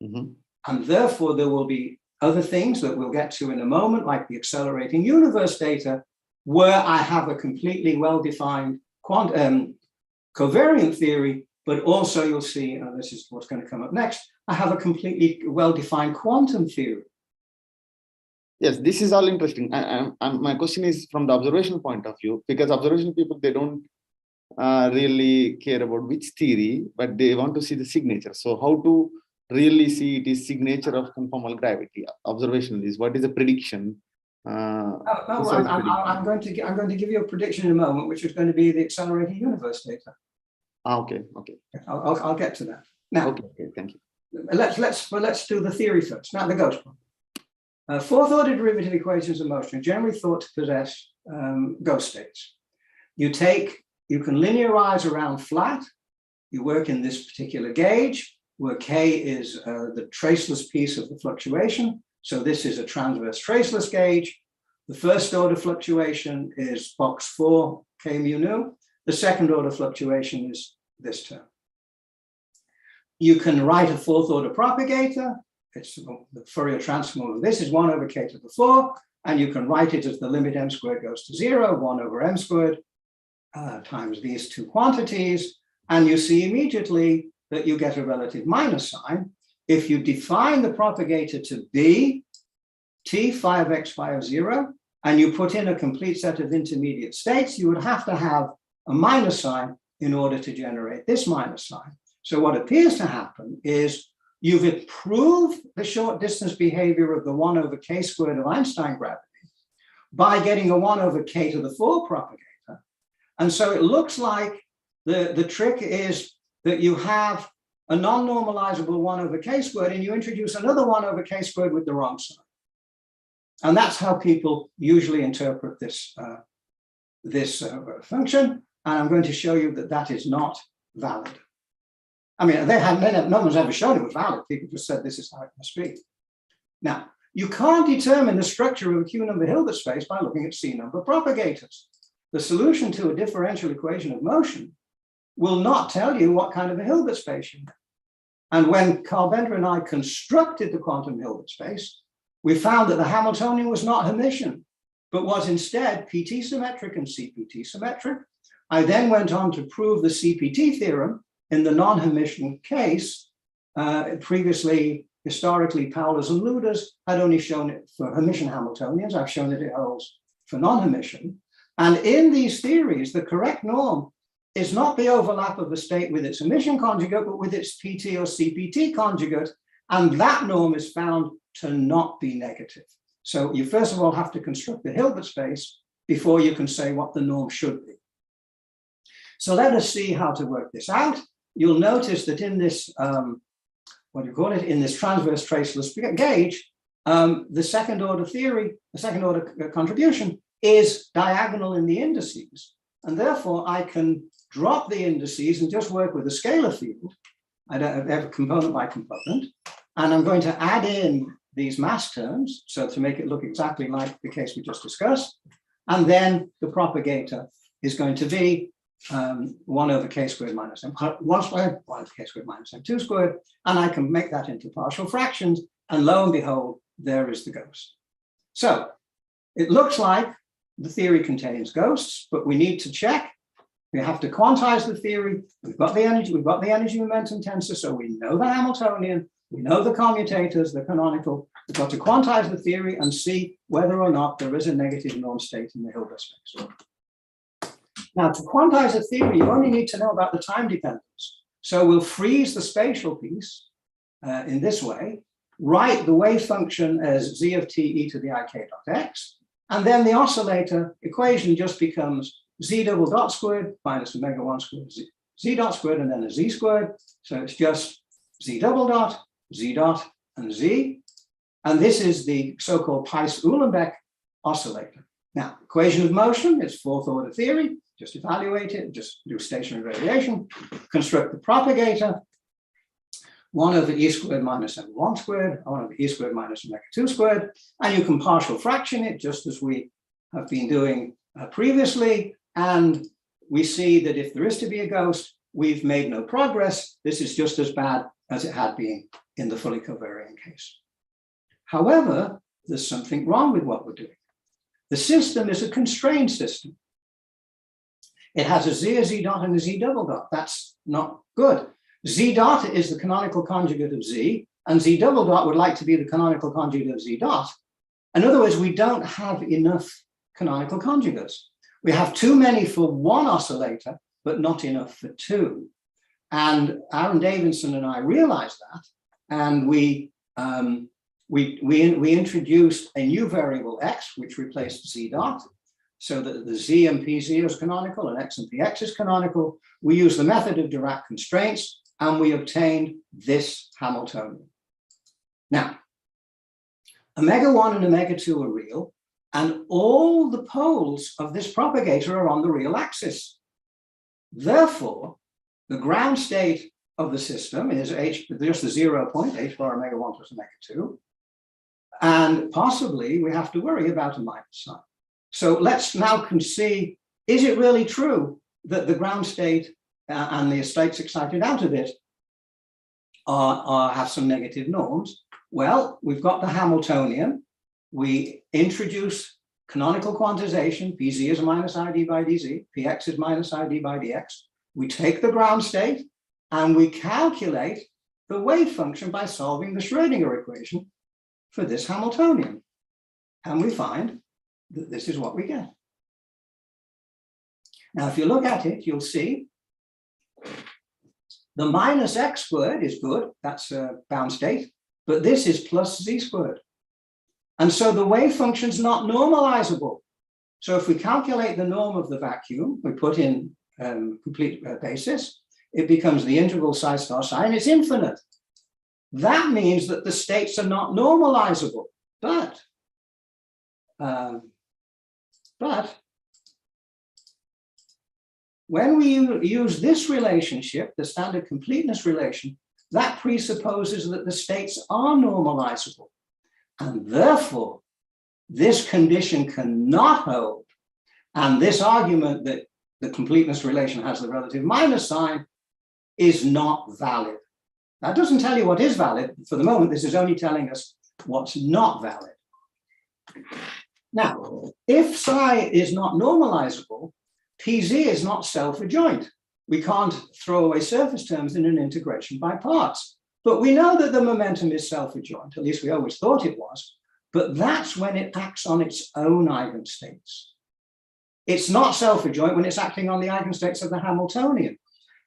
Mm-hmm. And therefore there will be other things that we'll get to in a moment, like the accelerating universe data, where I have a completely well-defined covariant theory, but also you'll see, and this is what's going to come up next, I have a completely well-defined quantum theory. Yes, this is all interesting. My question is from the observational point of view, because observational people, they don't really care about which theory, but they want to see the signature. So how to really see it is signature of conformal gravity? Observational is what is the prediction? I'm going to give you a prediction in a moment, which is going to be the accelerating universe data. Okay. I'll get to that. Now, okay, thank you. Let's do the theory first. Now, the Gauss problem. Fourth order derivative equations of motion are generally thought to possess Gauss states. You can linearize around flat. You work in this particular gauge, where K is the traceless piece of the fluctuation. So this is a transverse traceless gauge. The first order fluctuation is box 4, K mu nu. The second order fluctuation is this term. You can write a fourth order propagator. It's the Fourier transform of this is 1 over K to the 4. And you can write it as the limit m squared goes to 0, 1 over m squared times these two quantities. And you see immediately that you get a relative minus sign. If you define the propagator to be t phi of x phi of 0, and you put in a complete set of intermediate states, you would have to have a minus sign in order to generate this minus sign. So what appears to happen is you've improved the short distance behavior of the 1 over k squared of Einstein gravity by getting a 1 over k to the 4 propagator. And so it looks like the trick is that you have a non-normalizable 1 over k squared, and you introduce another 1 over k squared with the wrong sign. And that's how people usually interpret this, function. And I'm going to show you that that is not valid. I mean, no one's ever shown it was valid. People just said this is how it must be. Now, you can't determine the structure of a Q number Hilbert space by looking at C number propagators. The solution to a differential equation of motion will not tell you what kind of a Hilbert space you have. And when Carl Bender and I constructed the quantum Hilbert space, we found that the Hamiltonian was not Hermitian, but was instead PT symmetric and CPT symmetric. I then went on to prove the CPT theorem in the non-Hermitian case. Previously, historically, Paulus and Luders had only shown it for Hermitian Hamiltonians. I've shown that it holds for non-Hermitian. And in these theories, the correct norm is not the overlap of the state with its Hermitian conjugate, but with its PT or CPT conjugate. And that norm is found to not be negative. So you first of all have to construct the Hilbert space before you can say what the norm should be. So let us see how to work this out. You'll notice that in this, in this transverse traceless gauge, the second order theory, the second order contribution is diagonal in the indices. And therefore I can drop the indices and just work with a scalar field. I don't have a component by component. And I'm going to add in these mass terms, so to make it look exactly like the case we just discussed. And then the propagator is going to be 1 over k squared minus m1 squared, 1 over k squared minus m2 squared. And I can make that into partial fractions. And lo and behold, there is the ghost. So it looks like the theory contains ghosts, but we need to check. We have to quantize the theory. We've got the energy momentum tensor, so we know the Hamiltonian. We know the commutators, the canonical. We've got to quantize the theory and see whether or not there is a negative norm state in the Hilbert space. Now, to quantize a theory, you only need to know about the time dependence. So we'll freeze the spatial piece in this way, write the wave function as z of t e to the ik dot x, and then the oscillator equation just becomes z double dot squared minus omega 1 squared z dot squared, and then a z squared. So it's just z double dot, z dot, and z. And this is the so-called Pais-Uhlenbeck oscillator. Now, equation of motion is fourth order theory. Just evaluate it, just do stationary radiation, construct the propagator, 1 over e squared minus m1 squared, 1 over e squared minus omega 2 squared, and you can partial fraction it just as we have been doing previously. And we see that if there is to be a ghost, we've made no progress. This is just as bad as it had been in the fully covariant case. However, there's something wrong with what we're doing. The system is a constrained system. It has a z dot and a z double dot. That's not good. Z dot is the canonical conjugate of z, and z double dot would like to be the canonical conjugate of z dot. In other words, we don't have enough canonical conjugates. We have too many for one oscillator, but not enough for two. And Aaron Davidson and I realized that, and we introduced a new variable x, which replaced z dot, so that the z and pz is canonical and x and px is canonical. We used the method of Dirac constraints, and we obtained this Hamiltonian. Now, omega 1 and omega 2 are real, and all the poles of this propagator are on the real axis. Therefore, the ground state of the system is h, just the 0 point, h bar omega 1 plus omega 2. And possibly we have to worry about a minus sign. So let's now see, is it really true that the ground state and the states excited out of it have some negative norms? Well, we've got the Hamiltonian. We introduce canonical quantization. Pz is minus id by dz. Px is minus id by dx. We take the ground state and we calculate the wave function by solving the Schrödinger equation for this Hamiltonian. And we find that this is what we get. Now, if you look at it, you'll see the minus x squared is good. That's a bound state. But this is plus z squared. And so the wave function is not normalizable. So if we calculate the norm of the vacuum, we put in complete basis, it becomes the integral psi star psi, and it's infinite. That means that the states are not normalizable. But when we use this relationship, the standard completeness relation, that presupposes that the states are normalizable. And therefore, this condition cannot hold. And this argument that the completeness relation has the relative minus sign is not valid. That doesn't tell you what is valid. For the moment, this is only telling us what's not valid. Now, if psi is not normalizable, pz is not self-adjoint. We can't throw away surface terms in an integration by parts. But we know that the momentum is self-adjoint, at least we always thought it was, but that's when it acts on its own eigenstates. It's not self-adjoint when it's acting on the eigenstates of the Hamiltonian.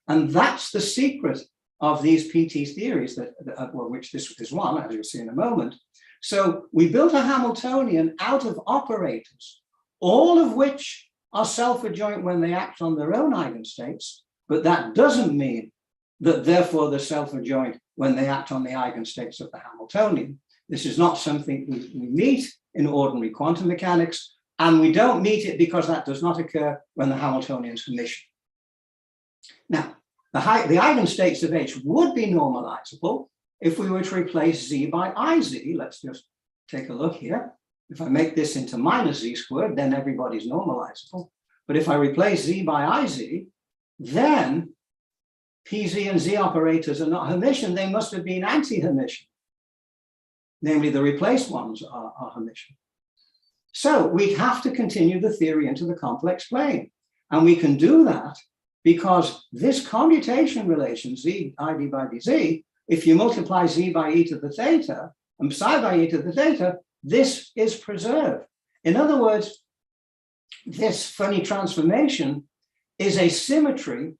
And that's the secret of these PT theories, well, which this is one, as you'll see in a moment. So we built a Hamiltonian out of operators, all of which are self-adjoint when they act on their own eigenstates, but that doesn't mean that therefore they're self-adjoint when they act on the eigenstates of the Hamiltonian. This is not something we meet in ordinary quantum mechanics, and we don't meet it because that does not occur when the Hamiltonian is Hermitian. Now, the eigenstates of H would be normalizable if we were to replace Z by IZ. Let's just take a look here. If I make this into minus Z squared, then everybody's normalizable. But if I replace Z by IZ, then PZ and Z operators are not Hermitian. They must have been anti-Hermitian. Namely, the replaced ones are Hermitian. So we have to continue the theory into the complex plane. And we can do that because this commutation relation, Z id by dz, if you multiply z by e to the theta and psi by e to the theta, this is preserved. In other words, this funny transformation is a symmetry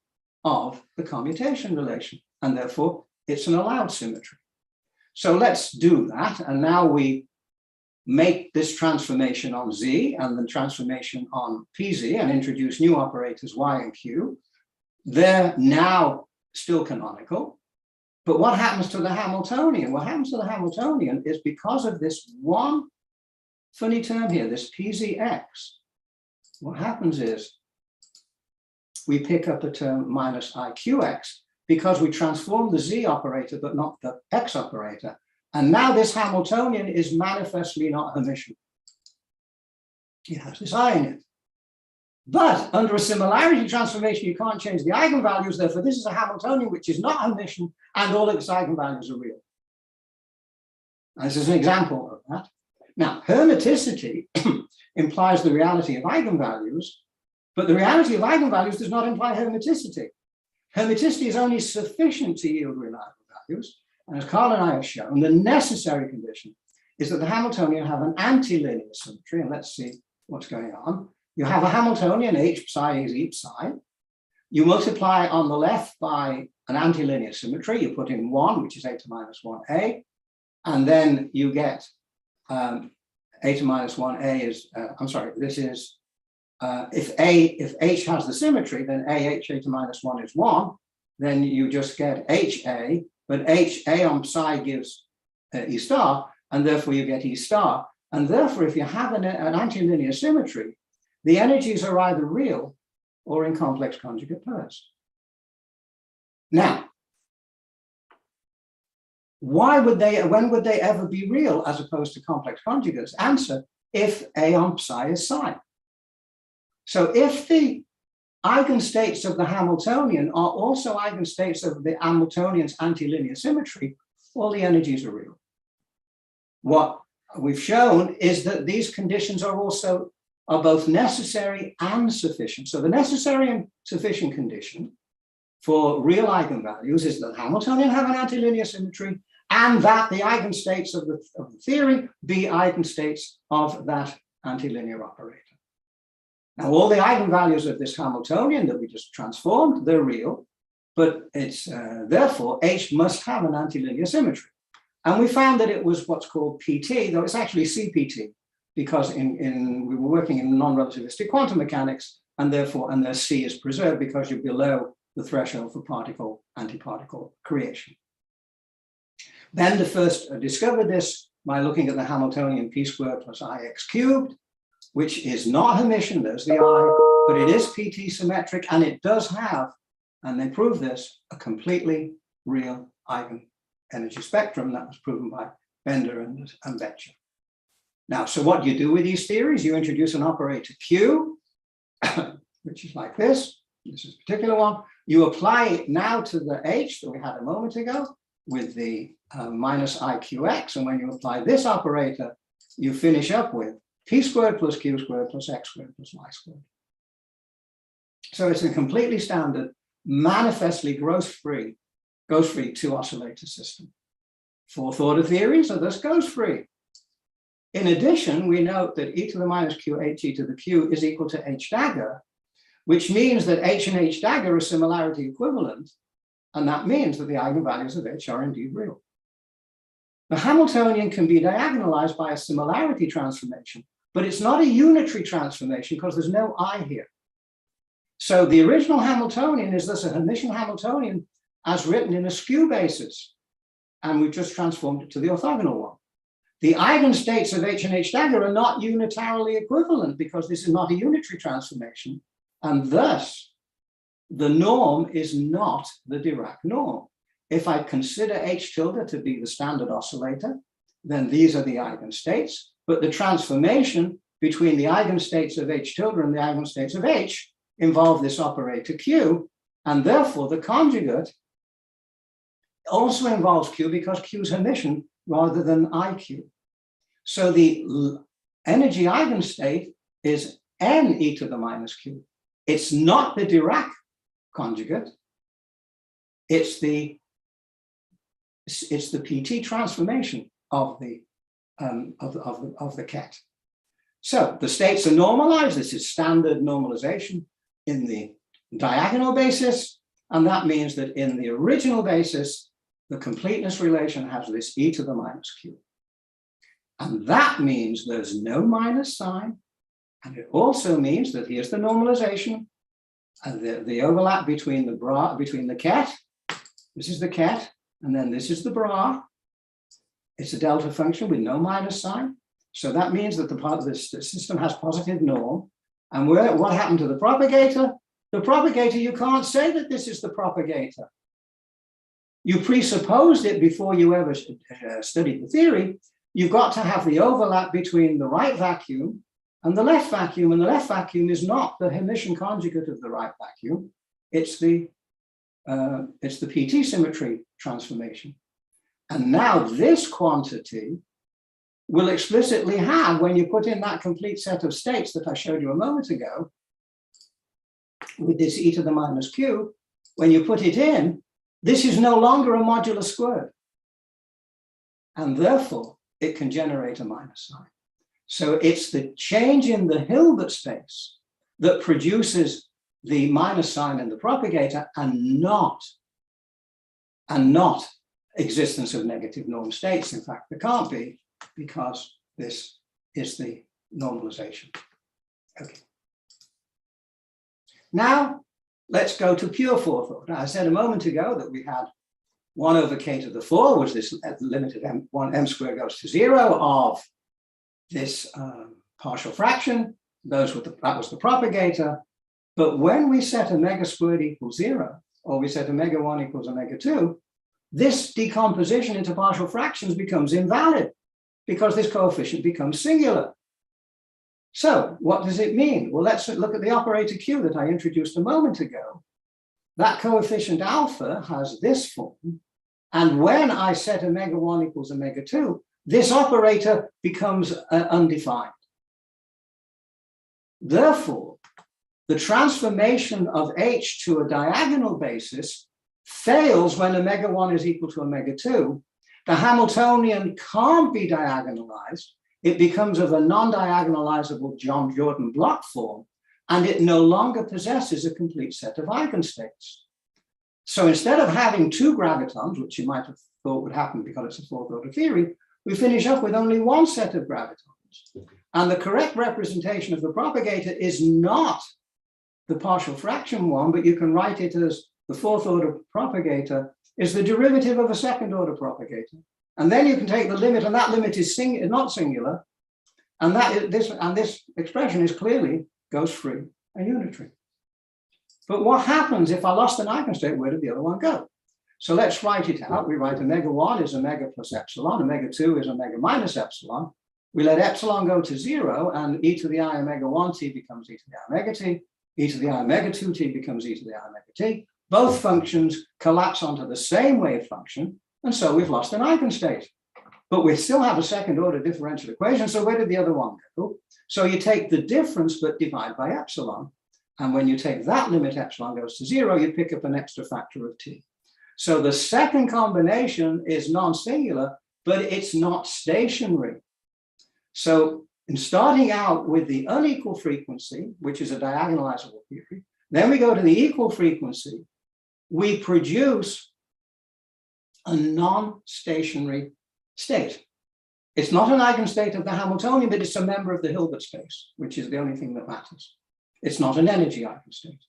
of the commutation relation, and therefore it's an allowed symmetry. So let's do that. And now we make this transformation on z and the transformation on pz and introduce new operators y and q. They're now still canonical. But what happens to the Hamiltonian? What happens to the Hamiltonian is because of this one funny term here, this pzx, what happens is we pick up the term minus iqx because we transform the z operator, but not the x operator. And now this Hamiltonian is manifestly not Hermitian. It has this I in it. But under a similarity transformation, you can't change the eigenvalues. Therefore, this is a Hamiltonian which is not Hermitian, and all of its eigenvalues are real. And this is an example of that. Now, Hermiticity implies the reality of eigenvalues, but the reality of eigenvalues does not imply Hermiticity. Hermiticity is only sufficient to yield reliable values. And as Carl and I have shown, the necessary condition is that the Hamiltonian have an antilinear symmetry. And let's see what's going on. You have a Hamiltonian, h psi is e psi. You multiply on the left by an antilinear symmetry. You put in 1, which is a to minus 1a. And then you get a to minus 1a is, I'm sorry, this is, if h has the symmetry, then a to minus 1 is 1. Then you just get ha, but ha on psi gives e star, and therefore you get e star. And therefore, if you have an antilinear symmetry, the energies are either real or in complex conjugate pairs. Now, when would they ever be real as opposed to complex conjugates? Answer, if A on psi is psi. So if the eigenstates of the Hamiltonian are also eigenstates of the Hamiltonian's antilinear symmetry, all the energies are real. What we've shown is that these conditions are both necessary and sufficient. So the necessary and sufficient condition for real eigenvalues is that the Hamiltonian have an antilinear symmetry and that the eigenstates of the theory be eigenstates of that antilinear operator. Now, all the eigenvalues of this Hamiltonian that we just transformed, they're real, but it's therefore H must have an antilinear symmetry. And we found that it was what's called PT, though it's actually CPT, because we were working in non-relativistic quantum mechanics, and therefore, and their C is preserved because you're below the threshold for particle-antiparticle creation. Bender first discovered this by looking at the Hamiltonian p squared plus ix cubed, which is not Hermitian, there's the I, but it is PT symmetric, and it does have, and they prove this, a completely real eigenenergy spectrum. That was proven by Bender and Betcher. Now, so what do you do with these theories? You introduce an operator Q, which is like this. This is a particular one. You apply it now to the H that we had a moment ago with the minus IQX. And when you apply this operator, you finish up with P squared plus Q squared plus X squared plus Y squared. So it's a completely standard, manifestly gauss-free two oscillator system. Fourth order theories are thus gauss-free. In addition, we note that e to the minus q h e to the q is equal to h dagger, which means that h and h dagger are similarity equivalent, and that means that the eigenvalues of h are indeed real. The Hamiltonian can be diagonalized by a similarity transformation, but it's not a unitary transformation because there's no I here. So the original Hamiltonian is thus a Hermitian Hamiltonian as written in a skew basis, and we've just transformed it to the orthogonal one. The eigenstates of H and H dagger are not unitarily equivalent because this is not a unitary transformation, and thus the norm is not the Dirac norm. If I consider H tilde to be the standard oscillator, then these are the eigenstates, but the transformation between the eigenstates of H tilde and the eigenstates of H involve this operator Q, and therefore the conjugate also involves Q because Q is Hermitian rather than IQ. So the energy eigenstate is n e to the minus q. It's not the Dirac conjugate. It's the it's the PT transformation of the ket. So the states are normalized. This is standard normalization in the diagonal basis, and that means that in the original basis, the completeness relation has this e to the minus q. And that means there's no minus sign, and it also means that here's the normalization, and the overlap between the ket, this is the ket, and then this is the bra. It's a delta function with no minus sign. So that means that the system has positive norm. And what happened to the propagator? The propagator, you can't say that this is the propagator. You presupposed it before you ever studied the theory. You've got to have the overlap between the right vacuum and the left vacuum. And the left vacuum is not the Hermitian conjugate of the right vacuum. It's the PT symmetry transformation. And now this quantity will explicitly have, when you put in that complete set of states that I showed you a moment ago, with this e to the minus q, when you put it in, this is no longer a modular squared. And therefore, it can generate a minus sign. So it's the change in the Hilbert space that produces the minus sign in the propagator, and not existence of negative norm states. In fact, there can't be, because this is the normalization. Okay. Now, let's go to pure fourth order. I said a moment ago that we had 1 over k to the 4, which this limited m squared goes to 0 of this partial fraction. That was the propagator. But when we set omega squared equals 0, or we set omega 1 equals omega 2, this decomposition into partial fractions becomes invalid, because this coefficient becomes singular. So what does it mean? Well, let's look at the operator Q that I introduced a moment ago. That coefficient alpha has this form. And when I set omega 1 equals omega 2, this operator becomes undefined. Therefore, the transformation of H to a diagonal basis fails when omega 1 is equal to omega 2. The Hamiltonian can't be diagonalized. It becomes of a non-diagonalizable John Jordan block form, and it no longer possesses a complete set of eigenstates. So instead of having 2 gravitons, which you might have thought would happen because it's a fourth order theory, we finish up with only 1 set of gravitons. And the correct representation of the propagator is not the partial fraction one, but you can write it as the fourth order propagator is the derivative of a second order propagator. And then you can take the limit, and that limit is not singular. And this expression is clearly ghost-free and unitary. But what happens if I lost an eigenstate? Where did the other one go? So let's write it out. We write omega 1 is omega plus epsilon, omega 2 is omega minus epsilon. We let epsilon go to 0, and e to the I omega 1t becomes e to the I omega t, e to the I omega 2t becomes e to the I omega t. Both functions collapse onto the same wave function, and so we've lost an eigenstate. But we still have a second order differential equation, so where did the other one go? So you take the difference but divide by epsilon, and when you take that limit, epsilon goes to 0, you pick up an extra factor of t. So the second combination is non-singular, but it's not stationary. So in starting out with the unequal frequency, which is a diagonalizable theory, then we go to the equal frequency, we produce a non-stationary state. It's not an eigenstate of the Hamiltonian, but it's a member of the Hilbert space, which is the only thing that matters. It's not an energy eigenstate.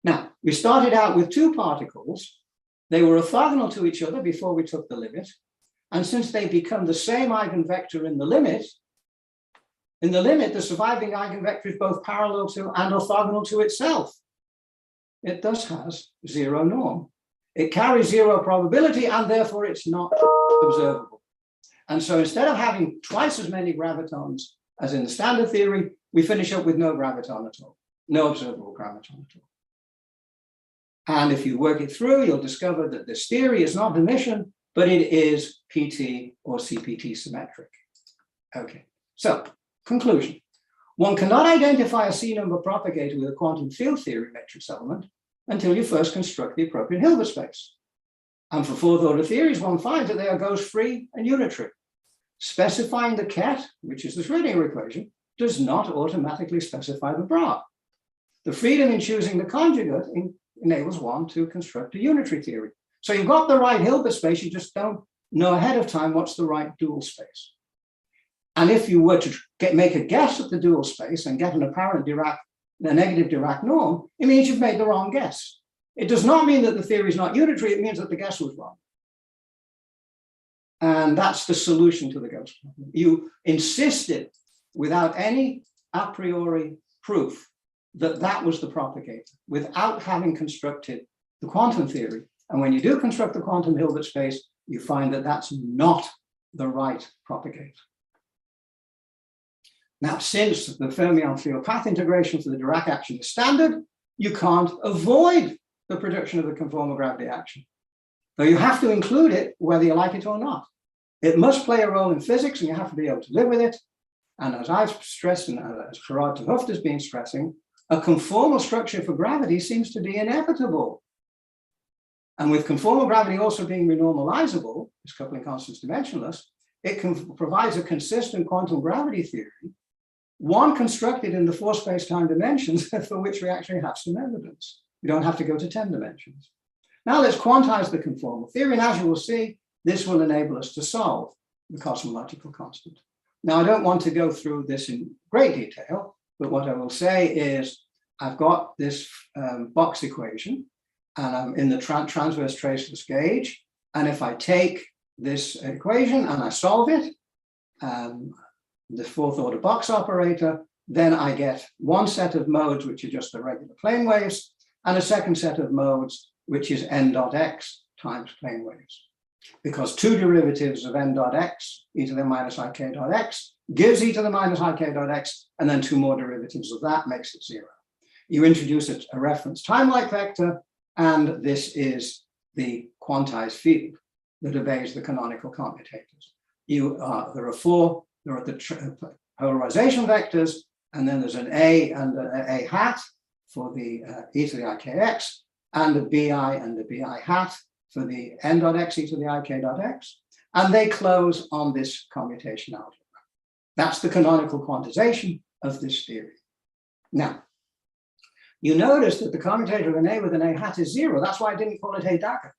Now, we started out with 2 particles. They were orthogonal to each other before we took the limit. And since they become the same eigenvector in the limit, the surviving eigenvector is both parallel to and orthogonal to itself. It thus has 0 norm. It carries 0 probability, and therefore it's not observable. And so instead of having twice as many gravitons as in the standard theory, we finish up with no graviton at all, no observable graviton at all. And if you work it through, you'll discover that this theory is not Hermitian, but it is PT or CPT symmetric. Okay, so conclusion. One cannot identify a C-number propagator with a quantum field theory matrix element until you first construct the appropriate Hilbert space. And for fourth order theories, one finds that they are Gauss-free and unitary. Specifying the ket, which is the Schrödinger equation, does not automatically specify the bra. The freedom in choosing the conjugate enables one to construct a unitary theory. So you've got the right Hilbert space, you just don't know ahead of time what's the right dual space. And if you were to make a guess at the dual space and get an apparent a negative Dirac norm, it means you've made the wrong guess. It does not mean that the theory is not unitary, it means that the guess was wrong. And that's the solution to the Gauss problem. You insisted without any a priori proof that that was the propagator, without having constructed the quantum theory. And when you do construct the quantum Hilbert space, you find that that's not the right propagator. Now, since the fermion field path integration for the Dirac action is standard, you can't avoid the production of the conformal gravity action. Though you have to include it whether you like it or not. It must play a role in physics and you have to be able to live with it. And as I've stressed, and as Gerard de Hooft has been stressing, a conformal structure for gravity seems to be inevitable. And with conformal gravity also being renormalizable, this coupling constant's dimensionless, it provides a consistent quantum gravity theory, one constructed in the four space-time dimensions for which we actually have some evidence. We don't have to go to 10 dimensions. Now let's quantize the conformal theory, and as you will see, this will enable us to solve the cosmological constant. Now, I don't want to go through this in great detail, but what I will say is I've got this box equation, and I'm in the transverse traceless gauge, and if I take this equation and I solve it, the fourth order box operator, then I get one set of modes, which are just the regular plane waves, and a second set of modes, which is n dot x times plane waves. Because two derivatives of n dot x, e to the minus ik dot x, gives e to the minus ik dot x, and then two more derivatives of that makes it 0. You introduce a reference time-like vector, and this is the quantized field that obeys the canonical commutators. There are the polarization vectors, and then there's an A and a hat for the e to the ikx, and a bi and a bi hat for the n dot x e to the ik dot x, and they close on this commutation algebra. That's the canonical quantization of this theory. Now, you notice that the commutator of an A with an A hat is 0. That's why I didn't call it A dagger,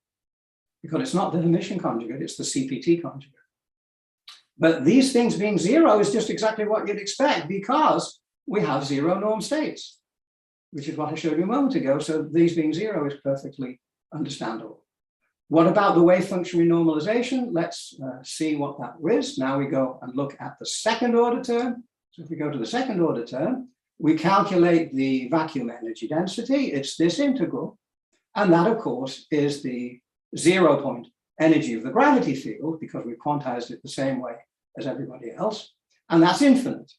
because it's not the Hermitian conjugate, it's the CPT conjugate. But these things being 0 is just exactly what you'd expect, because we have 0 norm states, which is what I showed you a moment ago. So these being 0 is perfectly understandable. What about the wave function renormalization? Let's see what that is. Now we go and look at the second order term. So if we go to the second order term, we calculate the vacuum energy density. It's this integral. And that, of course, is the 0 point energy of the gravity field, because we quantized it the same way as everybody else. And that's infinite.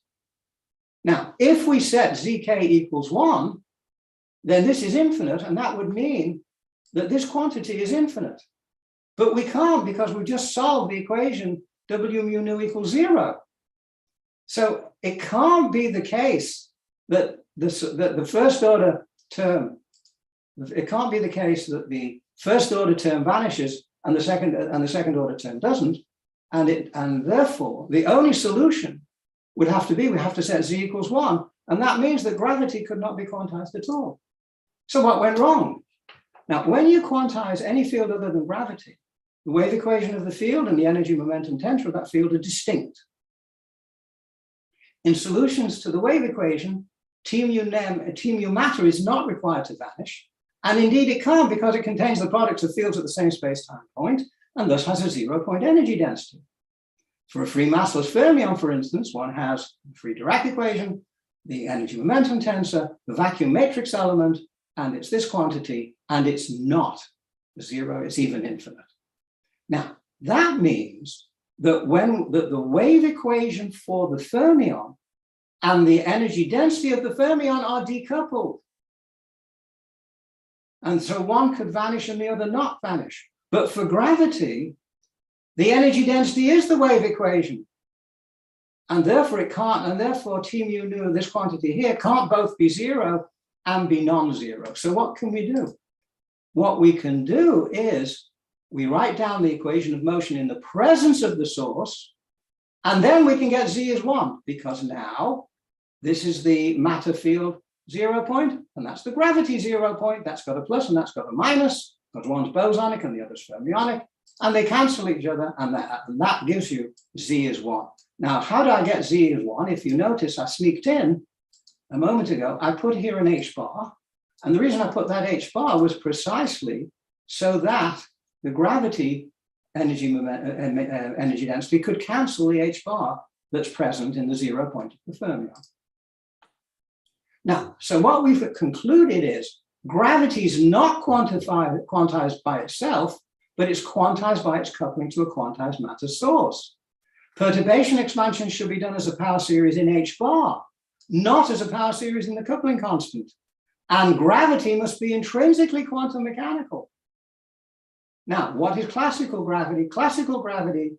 Now, if we set zk equals 1, then this is infinite, and that would mean that this quantity is infinite. But we can't, because we just solved the equation W mu nu equals 0. So it can't be the case that the first order term, it can't be the case that the first order term vanishes and the second order term doesn't. And therefore, the only solution would have to be, we have to set z equals 1. And that means that gravity could not be quantized at all. So what went wrong? Now, when you quantize any field other than gravity, the wave equation of the field and the energy momentum tensor of that field are distinct. In solutions to the wave equation, T mu matter is not required to vanish. And indeed it can't, because it contains the products of fields at the same space-time point, and thus has a 0 point energy density. For a free massless fermion, for instance, one has the free Dirac equation, the energy momentum tensor, the vacuum matrix element, and it's this quantity, and it's not 0, it's even infinite. Now, that means that when the wave equation for the fermion and the energy density of the fermion are decoupled. And so one could vanish and the other not vanish. But for gravity, the energy density is the wave equation. And therefore it can't, and therefore T mu nu, this quantity here, can't both be 0 and be non-zero. So what can we do? What we can do is we write down the equation of motion in the presence of the source, and then we can get Z is 1, because now this is the matter field 0 point, and that's the gravity 0 point. That's got a plus and that's got a minus, because one's bosonic and the other's fermionic, and they cancel each other, and that gives you Z is 1. Now, how do I get Z is 1? If you notice, I sneaked in a moment ago, I put here an H bar, and the reason I put that H bar was precisely so that the gravity energy density could cancel the H bar that's present in the 0 point of the fermion. Now, so what we've concluded is gravity is not quantized by itself, but it's quantized by its coupling to a quantized matter source. Perturbation expansion should be done as a power series in H bar, not as a power series in the coupling constant. And gravity must be intrinsically quantum mechanical. Now, what is classical gravity? Classical gravity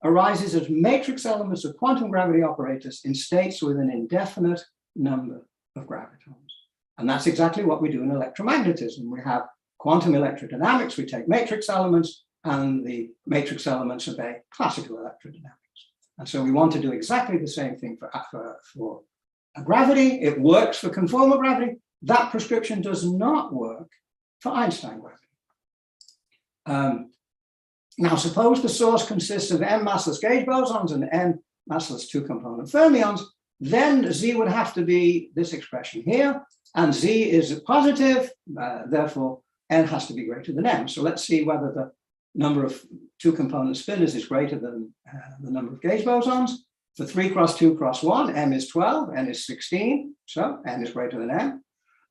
arises as matrix elements of quantum gravity operators in states with an indefinite number of gravitons. And that's exactly what we do in electromagnetism. We have quantum electrodynamics, we take matrix elements, and the matrix elements obey classical electrodynamics. And so we want to do exactly the same thing for gravity. It works for conformal gravity. That prescription does not work for Einstein gravity. Now, suppose the source consists of m massless gauge bosons and n massless two-component fermions, then Z would have to be this expression here, and Z is positive, therefore n has to be greater than m. So let's see whether the number of two-component spinors is greater than the number of gauge bosons. For 3 cross 2 cross 1, m is 12, n is 16, so n is greater than m.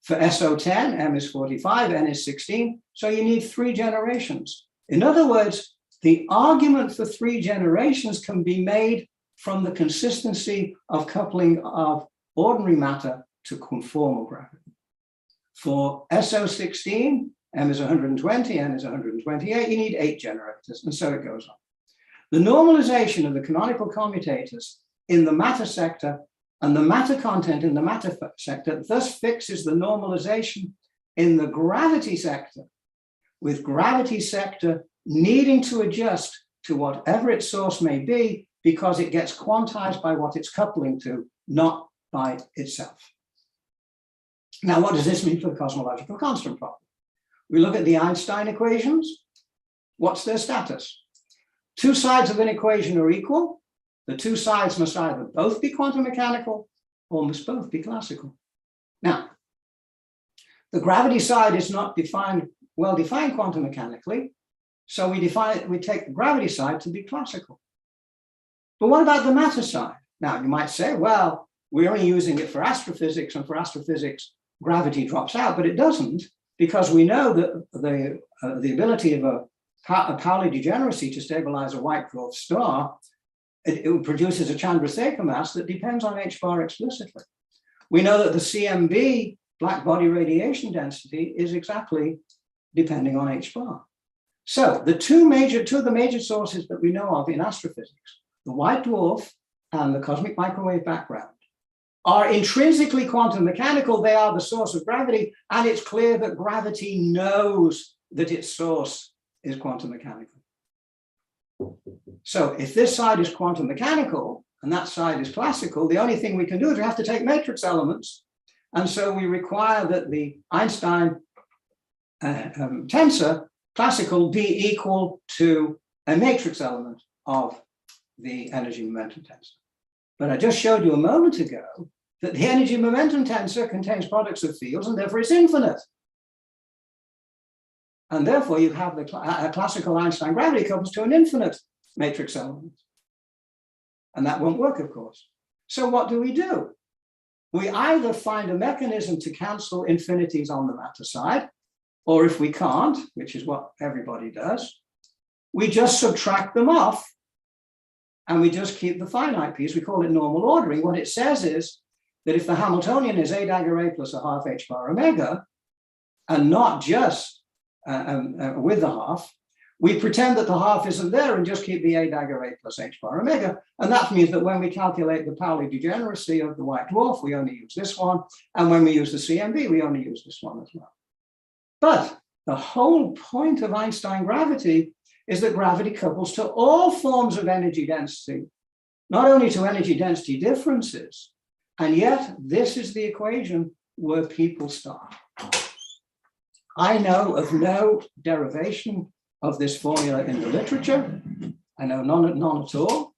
For SO10, m is 45, n is 16, so you need 3 generations. In other words, the argument for 3 generations can be made from the consistency of coupling of ordinary matter to conformal gravity. For SO16, m is 120, n is 128, you need 8 generators, and so it goes on. The normalization of the canonical commutators in the matter sector and the matter content in the matter sector thus fixes the normalization in the gravity sector, with gravity sector needing to adjust to whatever its source may be because it gets quantized by what it's coupling to, not by itself. Now, what does this mean for the cosmological constant problem? We look at the Einstein equations. What's their status? 2 sides of an equation are equal. The 2 sides must either both be quantum mechanical or must both be classical. Now, the gravity side is not well defined quantum mechanically, so we take the gravity side to be classical. But what about the matter side? Now, you might say, well, we're only using it for astrophysics, and for astrophysics, gravity drops out, but it doesn't, because we know that the ability of a Pauli degeneracy to stabilize a white dwarf star, it produces a Chandrasekhar mass that depends on H bar explicitly. We know that the CMB, black body radiation density, is exactly depending on H bar. So the two of the major sources that we know of in astrophysics, the white dwarf and the cosmic microwave background, are intrinsically quantum mechanical. They are the source of gravity, and it's clear that gravity knows that its source is quantum mechanical. So if this side is quantum mechanical and that side is classical, the only thing we can do is we have to take matrix elements. And so we require that the Einstein tensor classical be equal to a matrix element of the energy momentum tensor. But I just showed you a moment ago that the energy momentum tensor contains products of fields, and therefore it's infinite. And therefore you have the classical Einstein gravity couples to an infinite matrix element. And that won't work, of course. So what do? We either find a mechanism to cancel infinities on the matter side, or if we can't, which is what everybody does, we just subtract them off and we just keep the finite piece. We call it normal ordering. What it says is that if the Hamiltonian is A dagger A plus a half H bar omega, and not just with the half, we pretend that the half isn't there and just keep the A dagger A plus H bar omega. And that means that when we calculate the Pauli degeneracy of the white dwarf, we only use this one. And when we use the CMB, we only use this one as well. But the whole point of Einstein gravity is that gravity couples to all forms of energy density, not only to energy density differences. And yet, this is the equation where people start. I know of no derivation of this formula in the literature. I know none at all.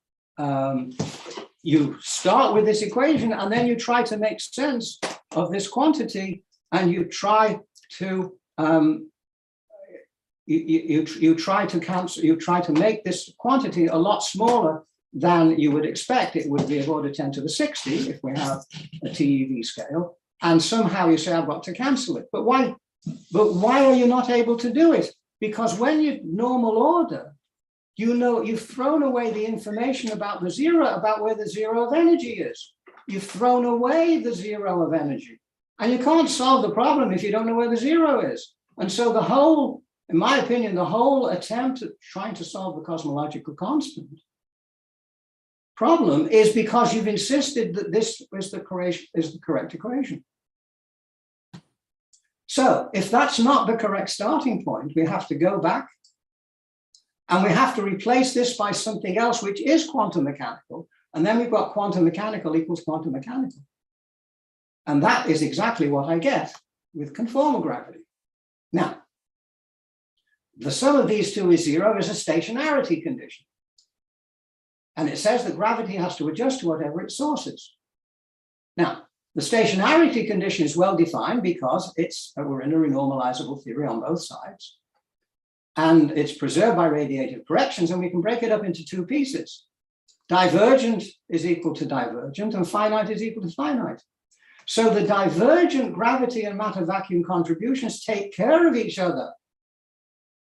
You start with this equation, and then you try to make sense of this quantity, and you try to you try to cancel. You try to make this quantity a lot smaller than you would expect. It would be of order 10 to the 60 if we have a TeV scale, and somehow you say, I've got to cancel it. But why? But why are you not able to do it? Because when you normal order, you know you've thrown away the information about the zero, about where the zero of energy is. You've thrown away the zero of energy. And you can't solve the problem if you don't know where the zero is. And so the whole, in my opinion, the whole attempt at trying to solve the cosmological constant problem is because you've insisted that this is the correct equation. So if that's not the correct starting point, we have to go back and we have to replace this by something else, which is quantum mechanical. And then we've got quantum mechanical equals quantum mechanical. And that is exactly what I get with conformal gravity. Now, the sum of these two is zero is a stationarity condition. And it says that gravity has to adjust to whatever its source is. Now, the stationarity condition is well defined because we're in a renormalizable theory on both sides. And it's preserved by radiative corrections, and we can break it up into two pieces. Divergent is equal to divergent, and finite is equal to finite. So the divergent gravity and matter vacuum contributions take care of each other.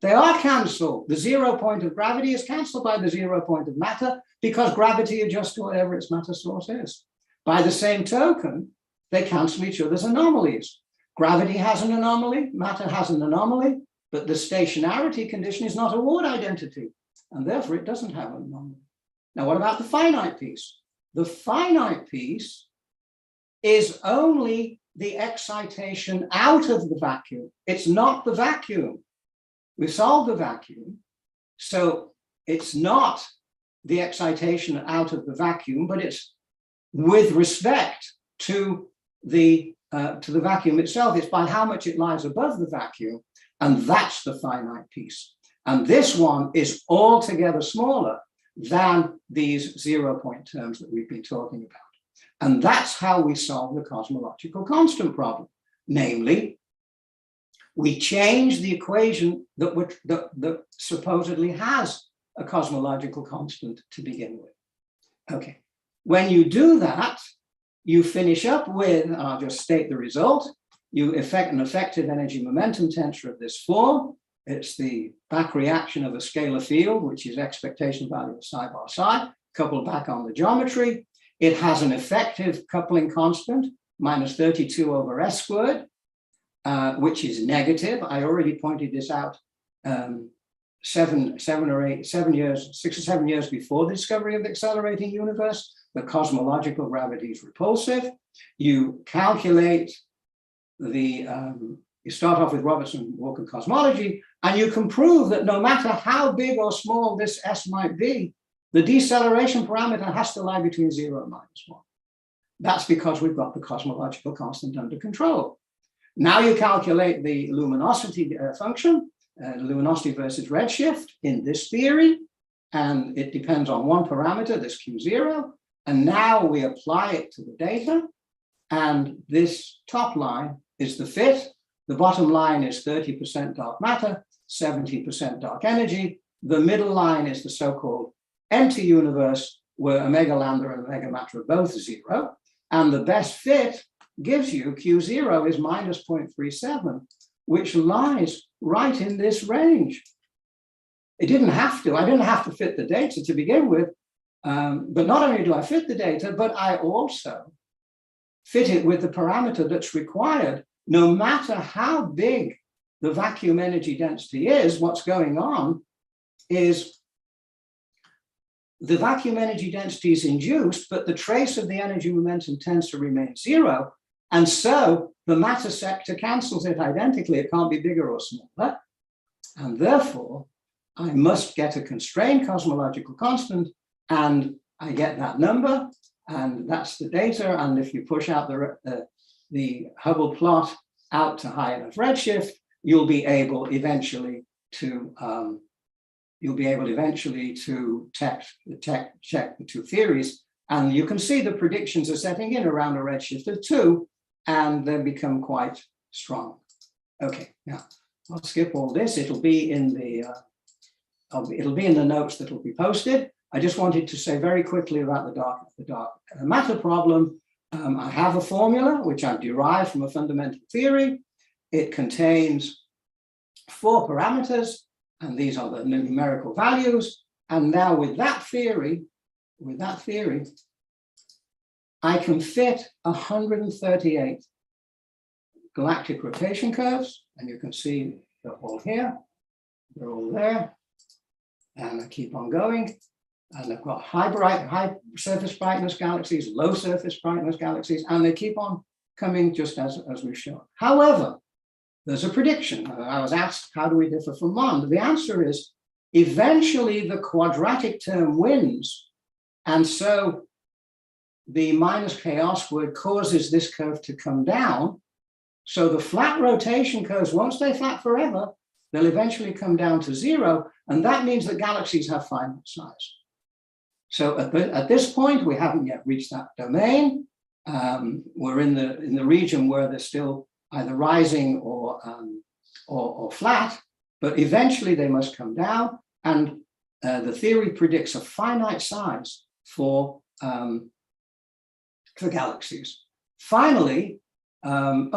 They are cancelled. The 0 point of gravity is cancelled by the 0 point of matter because gravity adjusts to whatever its matter source is. By the same token, they cancel each other's anomalies. Gravity has an anomaly, matter has an anomaly, but the stationarity condition is not a Ward identity, and therefore it doesn't have an anomaly. Now, what about the finite piece? The finite piece is only the excitation out of the vacuum. It's not the vacuum. We solved the vacuum, so it's not the excitation out of the vacuum, but it's with respect to the vacuum itself. It's by how much it lies above the vacuum, and that's the finite piece. And this one is altogether smaller than these 0 point terms that we've been talking about. And that's how we solve the cosmological constant problem. Namely, we change the equation that supposedly has a cosmological constant to begin with. Okay, when you do that, you finish up with, and I'll just state the result, you effect an effective energy momentum tensor of this form. It's the back reaction of a scalar field, which is expectation value of psi bar psi, coupled back on the geometry. It has an effective coupling constant, minus 32 over s squared, which is negative. I already pointed this out 6 or 7 years before the discovery of the accelerating universe. The cosmological gravity is repulsive. You calculate you start off with Robertson-Walker cosmology, and you can prove that no matter how big or small this S might be, the deceleration parameter has to lie between 0 and -1. That's because we've got the cosmological constant under control. Now you calculate the luminosity function, luminosity versus redshift in this theory, and it depends on one parameter, this Q0, and now we apply it to the data, and this top line is the fit. The bottom line is 30% dark matter, 70% dark energy. The middle line is the so-called empty universe, where omega lambda and omega matter are both 0. And the best fit gives you Q0 is minus 0.37, which lies right in this range. It didn't have to. I didn't have to fit the data to begin with. But not only do I fit the data, but I also fit it with the parameter that's required. No matter how big the vacuum energy density is, what's going on is the vacuum energy density is induced, but the trace of the energy momentum tensor remains 0. And so the matter sector cancels it identically. It can't be bigger or smaller. And therefore, I must get a constrained cosmological constant, and I get that number, and that's the data. And if you push out the Hubble plot out to high enough redshift, you'll be able eventually to check the two theories. And you can see the predictions are setting in around a redshift of 2, and they become quite strong. Okay, now I'll skip all this. It'll be in the notes that will be posted. I just wanted to say very quickly about the dark matter problem. I have a formula which I've derived from a fundamental theory. It contains 4 parameters, and these are the numerical values. And now with that theory, I can fit 138 galactic rotation curves, and you can see they're all here, they're all there, and I keep on going. And I've got high surface brightness galaxies, low surface brightness galaxies, and they keep on coming just as we've shown. However, there's a prediction. I was asked, how do we differ from Mond? The answer is, eventually the quadratic term wins, and so the minus k-r squared causes this curve to come down. So the flat rotation curves won't stay flat forever. They'll eventually come down to 0, and that means that galaxies have finite size. So at this point, we haven't yet reached that domain. We're in the region where they're still either rising or flat, but eventually they must come down. And the theory predicts a finite size for galaxies. Finally, I'll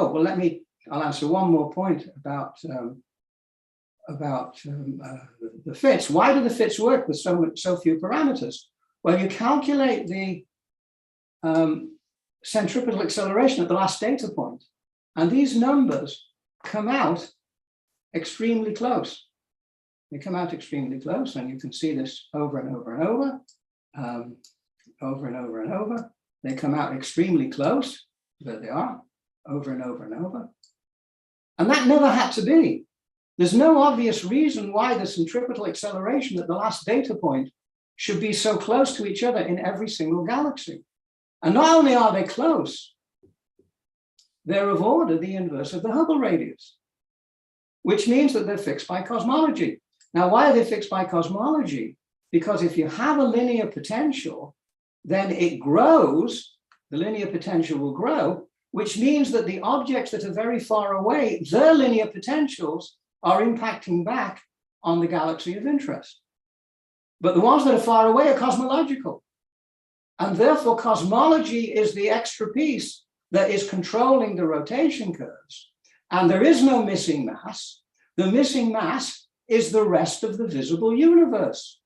answer one more point about the fits. Why do the fits work with so few parameters? Well, you calculate the centripetal acceleration at the last data point, and these numbers come out extremely close. They come out extremely close, and you can see this over and over and over, over and over and over. They come out extremely close. There they are, over and over and over. And that never had to be. There's no obvious reason why the centripetal acceleration at the last data point should be so close to each other in every single galaxy. And not only are they close, they're of order the inverse of the Hubble radius, which means that they're fixed by cosmology. Now, why are they fixed by cosmology? Because if you have a linear potential, then it grows, the linear potential will grow, which means that the objects that are very far away, their linear potentials are impacting back on the galaxy of interest. But the ones that are far away are cosmological. And therefore, cosmology is the extra piece that is controlling the rotation curves. And there is no missing mass. The missing mass is the rest of the visible universe.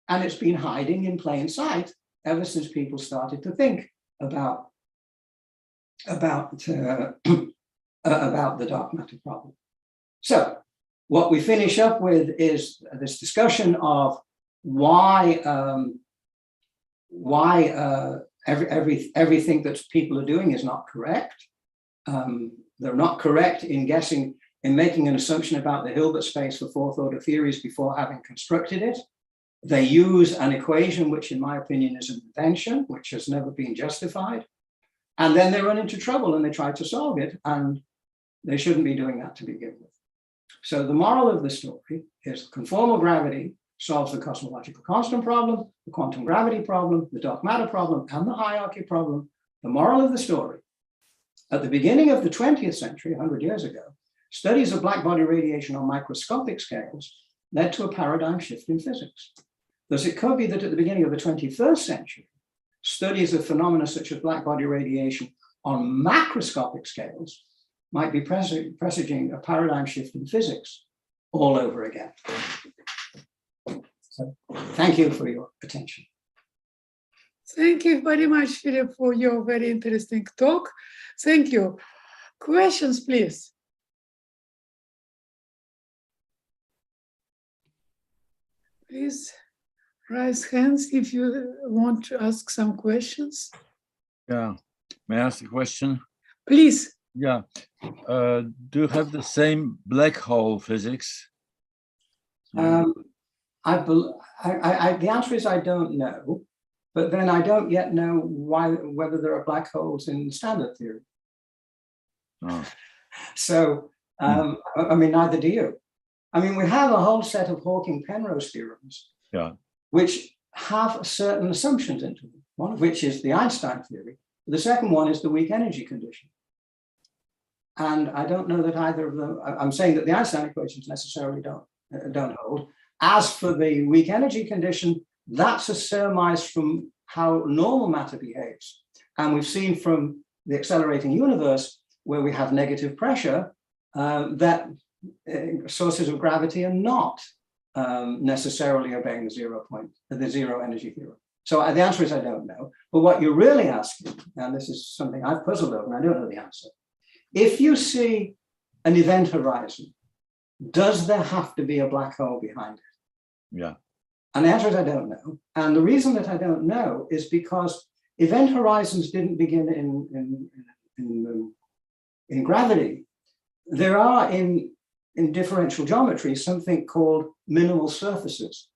And it's been hiding in plain sight ever since people started to think about the dark matter problem. So what we finish up with is this discussion of why everything that people are doing is not correct. They're not correct in making an assumption about the Hilbert space for fourth order theories before having constructed it. They use an equation, which in my opinion is an invention, which has never been justified. And then they run into trouble and they try to solve it, and they shouldn't be doing that to begin with. So the moral of the story is conformal gravity solves the cosmological constant problem, the quantum gravity problem, the dark matter problem, and the hierarchy problem. The moral of the story: at the beginning of the 20th century, 100 years ago, studies of black body radiation on microscopic scales led to a paradigm shift in physics. Thus, it could be that at the beginning of the 21st century, studies of phenomena such as black body radiation on macroscopic scales might be presaging a paradigm shift in physics all over again. So, thank you for your attention. Thank you very much, Philip, for your very interesting talk. Thank you. Questions, please. Please raise hands if you want to ask some questions. Yeah, may I ask a question? Please. Yeah, do you have the same black hole physics? The answer is I don't know, but then I don't yet know whether there are black holes in standard theory. Oh. So, I mean, neither do you. I mean, we have a whole set of Hawking-Penrose theorems, which have certain assumptions into them, one of which is the Einstein theory. The second one is the weak energy condition. And I don't know that either of them, I'm saying that the Einstein equations necessarily don't hold. As for the weak energy condition, that's a surmise from how normal matter behaves. And we've seen from the accelerating universe, where we have negative pressure, that sources of gravity are not necessarily obeying the zero energy theorem. So the answer is I don't know. But what you're really asking, and this is something I've puzzled over and I don't know the answer. If you see an event horizon, does there have to be a black hole behind it? Yeah. And the answer is I don't know. And the reason that I don't know is because event horizons didn't begin in gravity. There are in differential geometry something called minimal surfaces.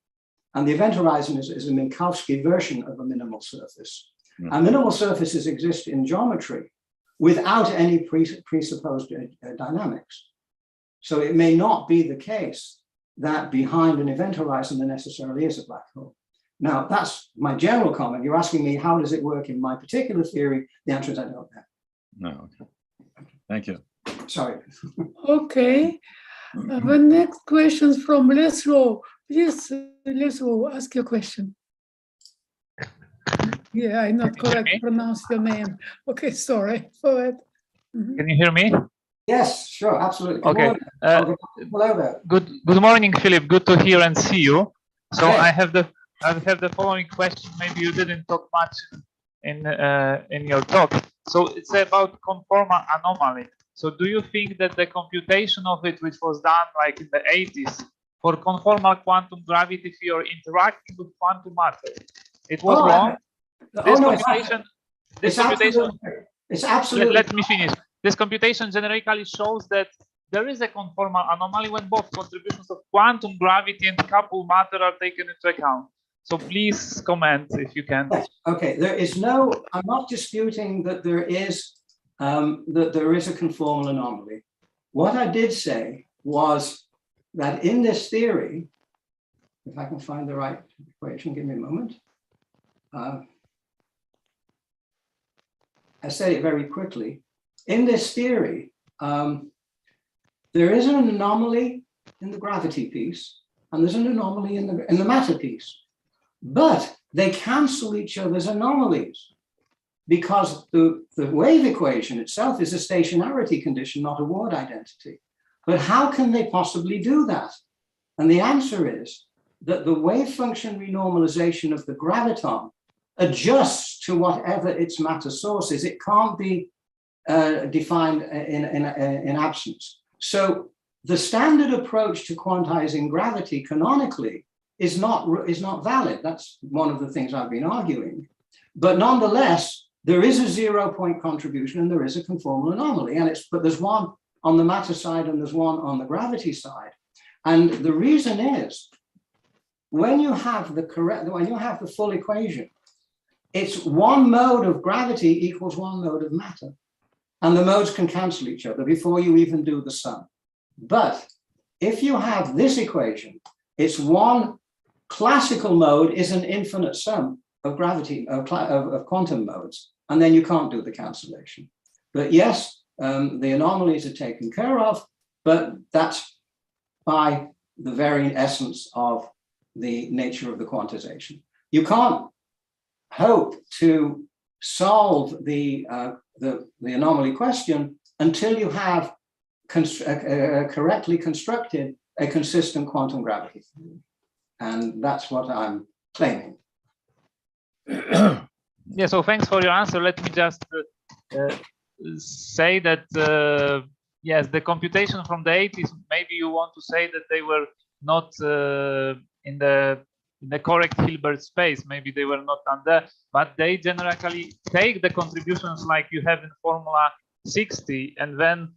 And the event horizon is a Minkowski version of a minimal surface. Yeah. And minimal surfaces exist in geometry without any presupposed dynamics. So it may not be the case that behind an event horizon there necessarily is a black hole. Now, that's my general comment. You're asking me, how does it work in my particular theory? The answer is I don't know. No, okay. Thank you. Sorry. Okay. The next question is from Leslow. Please, Leslow, ask your question. Yeah, I not correct pronounce your name. Okay, sorry for it. Can you hear me? Yes, sure, absolutely. Okay. Hello there. Good morning, Philip. Good to hear and see you. So Okay. I have the following question. Maybe you didn't talk much in your talk. So it's about conformal anomaly. So do you think that the computation of it, which was done like in the 80s for conformal quantum gravity theory interacting with quantum matter, it was wrong? This computation, it's absolutely. Let me finish. This computation generally shows that there is a conformal anomaly when both contributions of quantum gravity and coupled matter are taken into account. So please comment if you can. Yes. Okay, there is no, I'm not disputing that there is a conformal anomaly. What I did say was that in this theory, if I can find the right equation, give me a moment. I said it very quickly. In this theory, there is an anomaly in the gravity piece, and there's an anomaly in the matter piece. But they cancel each other's anomalies because the wave equation itself is a stationarity condition, not a word identity. But how can they possibly do that? And the answer is that the wave function renormalization of the graviton adjusts to whatever its matter source is. It can't be defined in absence. So the standard approach to quantizing gravity canonically is not valid. That's one of the things I've been arguing. But nonetheless, there is a 0-point contribution and there is a conformal anomaly. But there's one on the matter side and there's one on the gravity side. And the reason is when you have the full equation, it's one mode of gravity equals one mode of matter. And the modes can cancel each other before you even do the sum. But if you have this equation, it's one classical mode is an infinite sum of gravity, of quantum modes, and then you can't do the cancellation. But yes, the anomalies are taken care of, but that's by the very essence of the nature of the quantization. You can't hope to solve the anomaly question until you have correctly constructed a consistent quantum gravity theory. And that's what I'm claiming. Yeah, so thanks for your answer. Let me just say that, yes, the computation from the 80s, maybe you want to say that they were not in the correct Hilbert space. Maybe they were not under, but they generally take the contributions like you have in Formula 60, and then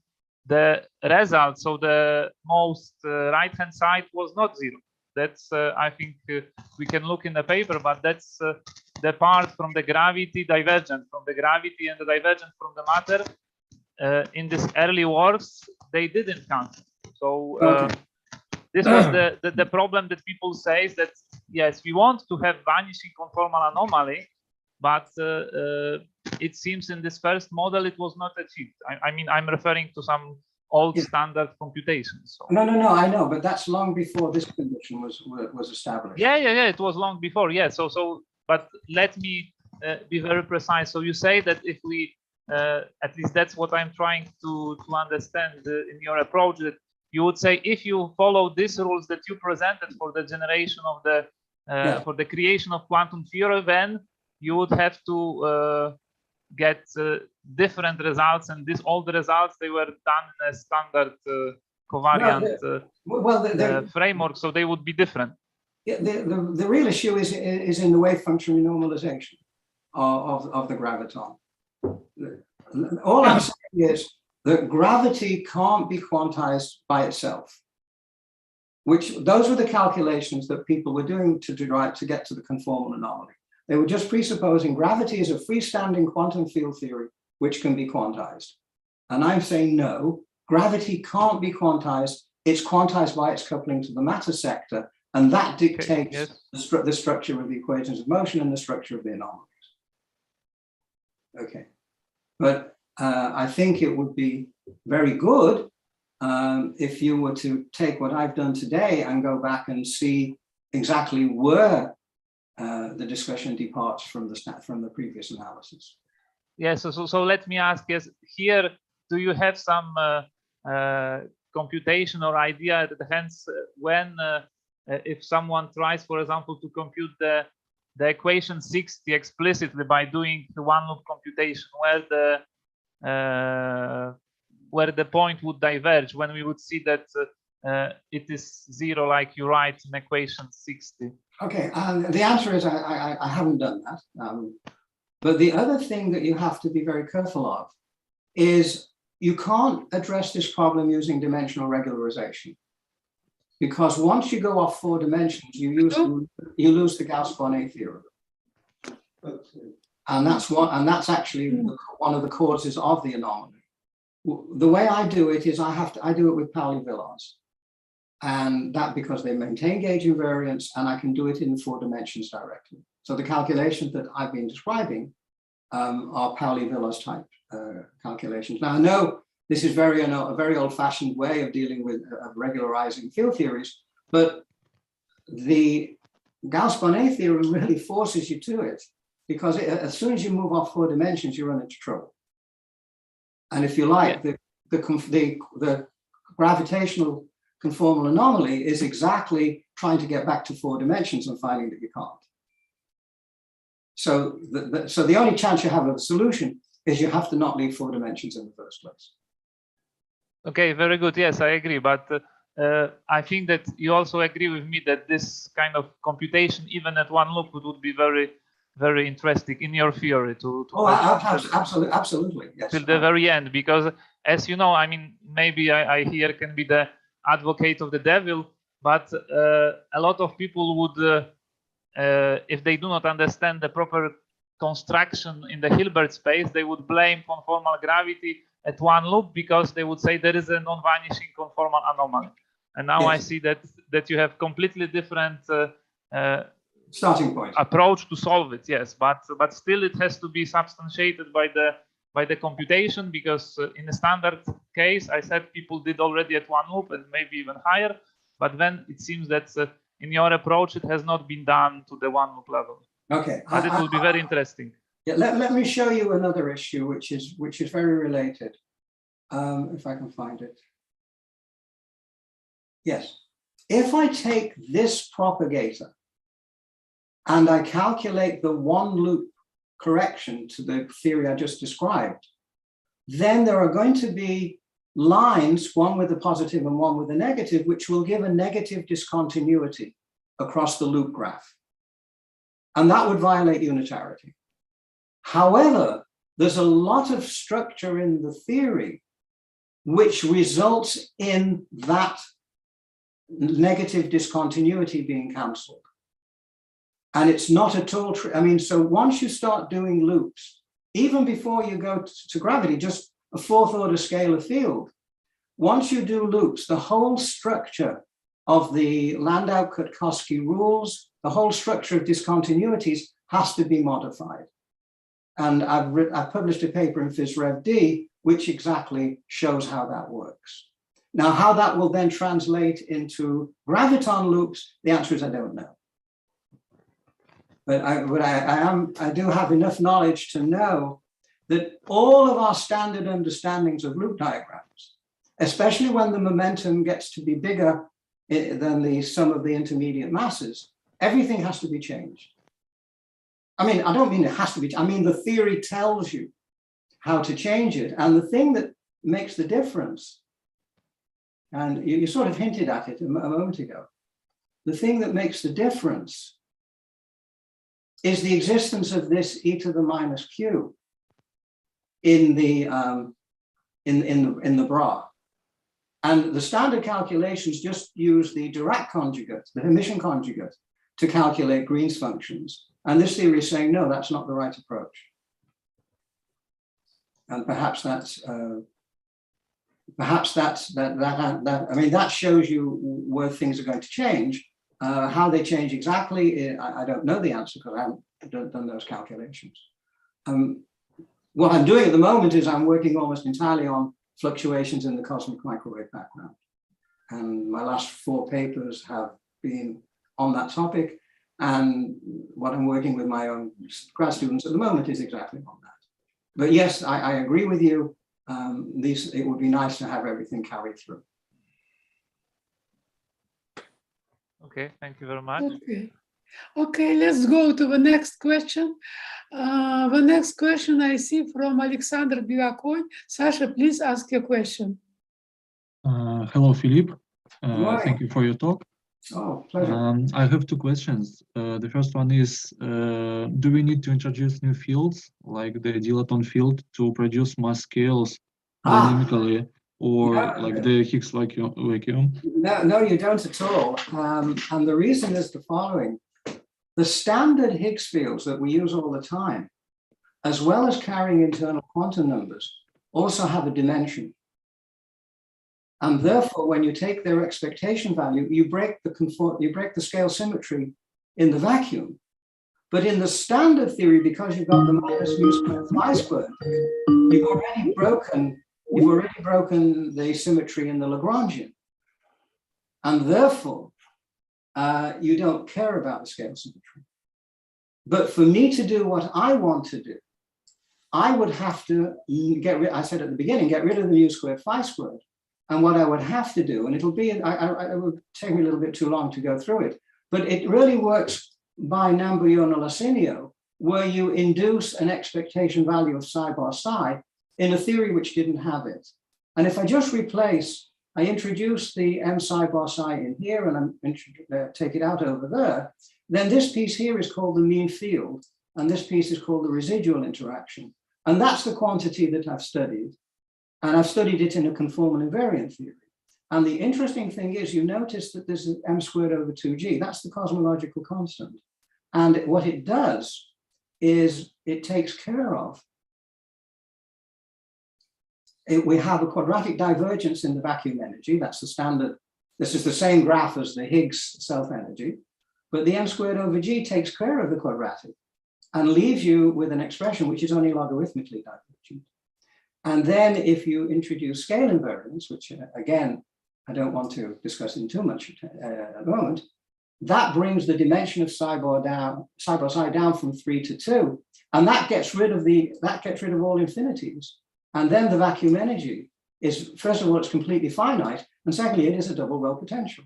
the result, so the most right-hand side was not 0. That's I think we can look in the paper, but that's the part from the gravity divergent from the gravity and the divergent from the matter. In this early works, they didn't count. So this was the problem that people say is that yes, we want to have vanishing conformal anomaly, but it seems in this first model it was not achieved. I mean, I'm referring to some old standard computations. So. No, I know, but that's long before this condition was established. Yeah, it was long before. Yeah, but let me be very precise. So you say that if we, at least that's what I'm trying to understand in your approach, that you would say if you follow these rules that you presented for the generation of the for the creation of quantum theory, then you would have to get different results, and all the results, they were done in a standard covariant framework, so they would be different. Yeah, the real issue is in the wave function renormalization of the graviton. All I'm saying is that gravity can't be quantized by itself, which those were the calculations that people were doing to get to the conformal anomaly. They were just presupposing gravity is a freestanding quantum field theory which can be quantized. And I'm saying no, gravity can't be quantized. It's quantized by its coupling to the matter sector, and that dictates the structure of the equations of motion and the structure of the anomalies. Okay, but I think it would be very good if you were to take what I've done today and go back and see exactly where the discussion departs from the previous analysis. Yes, so let me ask, yes, here, do you have some computation or idea at hence when, if someone tries, for example, to compute the equation 60 explicitly by doing the one loop computation, where the point would diverge, when we would see that it is 0, like you write in equation 60? Okay, the answer is I haven't done that. But the other thing that you have to be very careful of is you can't address this problem using dimensional regularization, because once you go off 4 dimensions, you lose the Gauss-Bonnet Theorem, and that's actually one of the causes of the anomaly. The way I do it is I do it with Pauli-Villars. And that because they maintain gauge invariance, and I can do it in 4 dimensions directly. So the calculations that I've been describing are Pauli-Villars type calculations. Now I know this is a very old-fashioned way of dealing with regularizing field theories, but the Gauss-Bonnet theorem really forces you to it, because as soon as you move off 4 dimensions, you run into trouble. And if you like, the gravitational conformal anomaly is exactly trying to get back to 4 dimensions and finding that you can't. So the only chance you have of a solution is you have to not leave 4 dimensions in the first place. Okay, very good. Yes, I agree. But I think that you also agree with me that this kind of computation, even at one loop, would be very, very interesting in your theory absolutely, yes. Till the very end, because as you know, I mean, maybe I here can be the advocate of the devil, but a lot of people would, if they do not understand the proper construction in the Hilbert space, they would blame conformal gravity at one loop, because they would say there is a non-vanishing conformal anomaly. And now I see that you have completely different starting point approach to solve it. Yes, but still it has to be substantiated by the computation, because in a standard case, I said people did already at one loop and maybe even higher, but then it seems that in your approach it has not been done to the one loop level. Okay, but it will be very interesting. Yeah, let me show you another issue which is very related. If I can find it. Yes, if I take this propagator and I calculate the one loop correction to the theory I just described, then there are going to be lines, one with a positive and one with a negative, which will give a negative discontinuity across the loop graph. And that would violate unitarity. However, there's a lot of structure in the theory which results in that negative discontinuity being cancelled. And it's not at all true. I mean, so once you start doing loops, even before you go to gravity, just a fourth order scalar field, once you do loops, the whole structure of the Landau-Kutkowski rules, the whole structure of discontinuities has to be modified. And I've published a paper in PhysRevD, which exactly shows how that works. Now, how that will then translate into graviton loops, the answer is I don't know. But I do have enough knowledge to know that all of our standard understandings of loop diagrams, especially when the momentum gets to be bigger than the sum of the intermediate masses, everything has to be changed. I mean, I don't mean it has to be, I mean, the theory tells you how to change it. And the thing that makes the difference, and you sort of hinted at it a moment ago, the thing that makes the difference is the existence of this e to the minus q in the bra. And the standard calculations just use the Dirac conjugate, the Hermitian conjugate, to calculate Green's functions. And this theory is saying, no, that's not the right approach. And perhaps that's, I mean, that shows you where things are going to change. How they change exactly, I don't know the answer because I haven't done those calculations. What I'm doing at the moment is I'm working almost entirely on fluctuations in the cosmic microwave background. And my last 4 papers have been on that topic. And what I'm working with my own grad students at the moment is exactly on that. But yes, I agree with you. It would be nice to have everything carried through. Okay, thank you very much. Okay, let's go to the next question. The next question I see from Alexander Bivakoy. Sasha, please ask your question. Hello, Philippe. Thank you for your talk. Oh, pleasure. I have 2 questions. The first one is, do we need to introduce new fields like the Diletton field to produce mass scales dynamically, or like the Higgs vacuum? No, you don't at all. And the reason is the following. The standard Higgs fields that we use all the time, as well as carrying internal quantum numbers, also have a dimension. And therefore, when you take their expectation value, you break the scale symmetry in the vacuum. But in the standard theory, because you've got the minus mu squared phi squared, you've already broken the symmetry in the Lagrangian. And therefore, you don't care about the scale symmetry. But for me to do what I want to do, I would have to I said at the beginning, get rid of the mu squared phi squared. And what I would have to do, and it'll be, it would take me a little bit too long to go through it, but it really works by Nambu-Yono-Lacinio, where you induce an expectation value of psi bar psi in a theory which didn't have it. And if I just I introduce the m psi bar psi in here and take it out over there, then this piece here is called the mean field, and this piece is called the residual interaction. And that's the quantity that I've studied. And I've studied it in a conformal invariant theory. And the interesting thing is, you notice that this is m squared over 2g. That's the cosmological constant. And what it does is it takes care of, we have a quadratic divergence in the vacuum energy. That's the standard. This is the same graph as the Higgs self-energy. But the m squared over g takes care of the quadratic and leaves you with an expression which is only logarithmically divergent. And then if you introduce scale invariance, which again, I don't want to discuss in too much at the moment, that brings the dimension of psi bar psi down from 3 to 2. And that gets rid of all infinities. And then the vacuum energy is, first of all, it's completely finite. And secondly, it is a double well potential.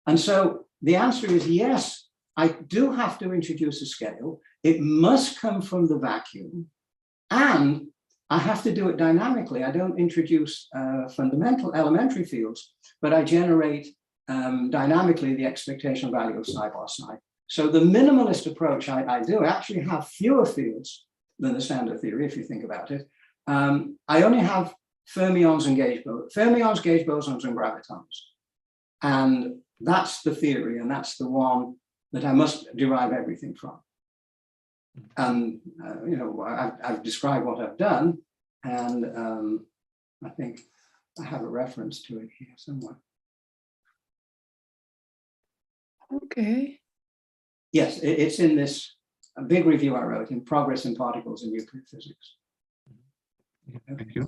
And so the answer is yes, I do have to introduce a scale. It must come from the vacuum. And I have to do it dynamically. I don't introduce fundamental elementary fields, but I generate dynamically the expectation value of psi bar psi. So the minimalist approach I do actually have fewer fields than the standard theory, if you think about it. I only have fermions, gauge bosons, and gravitons. And that's the theory, and that's the one that I must derive everything from. And, you know, I've described what I've done, and I think I have a reference to it here somewhere. Okay. Yes, it's in this big review I wrote in Progress in Particles in Nuclear Physics. Thank you.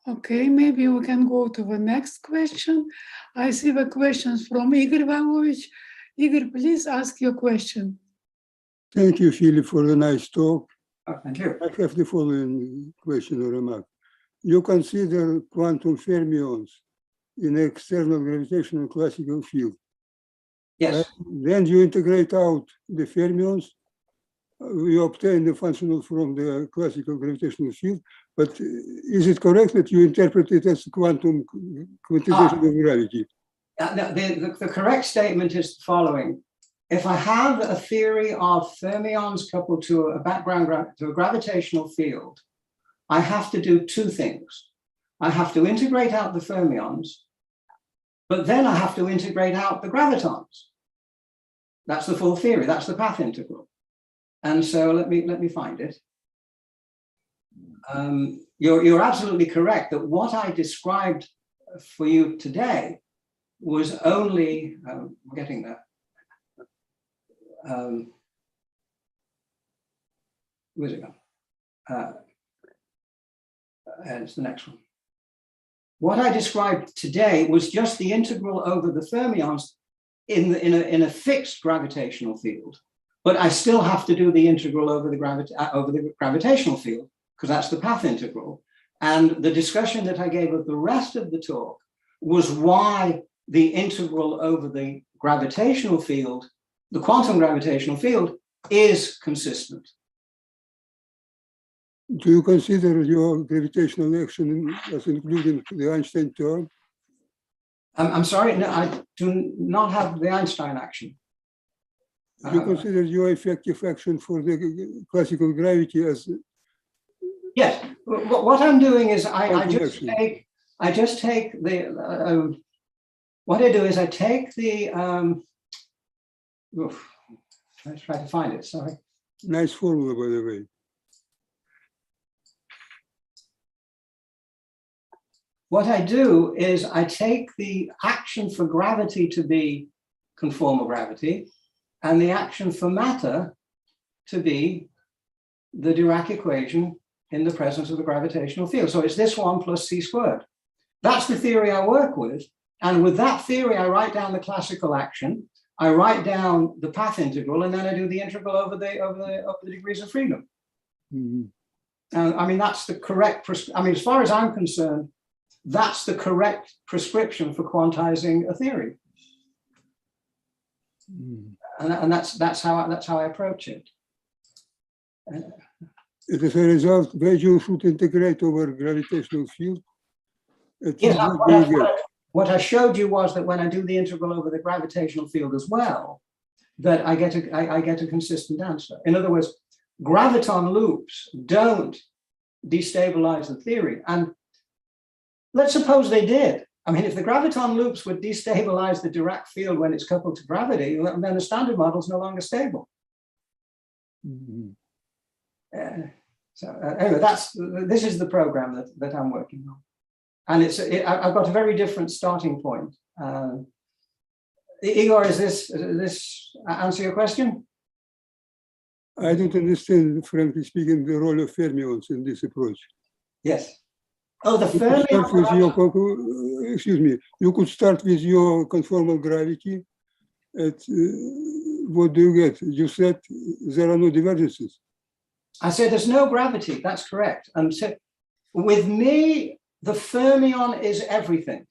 Okay, maybe we can go to the next question. I see the questions from Igor Ivanovich. Igor, please ask your question. Thank you, Philip, for the nice talk. Oh, thank you. I have the following question or remark. You consider quantum fermions in external gravitational classical field. Yes. Then you integrate out the fermions, you obtain the functional from the classical gravitational field, but is it correct that you interpret it as quantum quantization of gravity? The correct statement is the following. If I have a theory of fermions coupled to a background, to a gravitational field, I have to do two things. I have to integrate out the fermions, but then I have to integrate out the gravitons. That's the full theory, that's the path integral. And so let me find it. You're absolutely correct that what I described for you today was only, we're getting there. Where's it gone? It's the next one. What I described today was just the integral over the fermions in a fixed gravitational field, but I still have to do the integral over the gravitational field because that's the path integral. And the discussion that I gave of the rest of the talk was why the integral over the gravitational field, the quantum gravitational field, is consistent. Do you consider your gravitational action as including the Einstein term? I'm sorry, no, I do not have the Einstein action. Do you consider your effective action for the classical gravity as? Yes, what I'm doing is I just take the, what I do is I take the, let's try to find it, sorry. Nice formula, by the way. What I do is I take the action for gravity to be conformal gravity and the action for matter to be the Dirac equation in the presence of the gravitational field. So it's this one plus c squared. That's the theory I work with. And with that theory, I write down the classical action, I write down the path integral, and then I do the integral over the degrees of freedom. Mm-hmm. I mean, that's the correct, I mean, as far as I'm concerned, that's the correct prescription for quantizing a theory. And that's how I approach it. As a result, where you should integrate over gravitational field. Yes, what I showed you was that when I do the integral over the gravitational field as well, that I get a consistent answer. In other words, graviton loops don't destabilize the theory. And let's suppose they did. I mean, if the graviton loops would destabilize the Dirac field when it's coupled to gravity, then the standard model is no longer stable. Mm-hmm. Anyway, this is the program that I'm working on. And I've got a very different starting point. Igor, does this answer your question? I don't understand, frankly speaking, the role of fermions in this approach. Yes. Oh, the fermions. Excuse me. You could start with your conformal gravity. What do you get? You said there are no divergences. I said there's no gravity. That's correct. And so with me, the fermion is everything.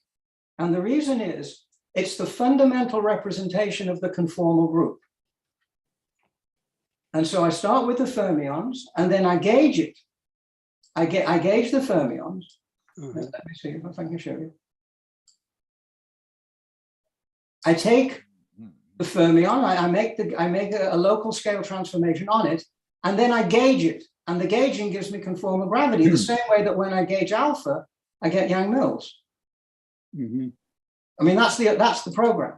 And the reason is it's the fundamental representation of the conformal group. And so I start with the fermions and then I gauge it. I gauge the fermions. Let me see if I can show you. I take the fermion, I make a local scale transformation on it, and then I gauge it. And the gauging gives me conformal gravity, the same way that when I gauge alpha, I get Yang-Mills. I mean, that's the program.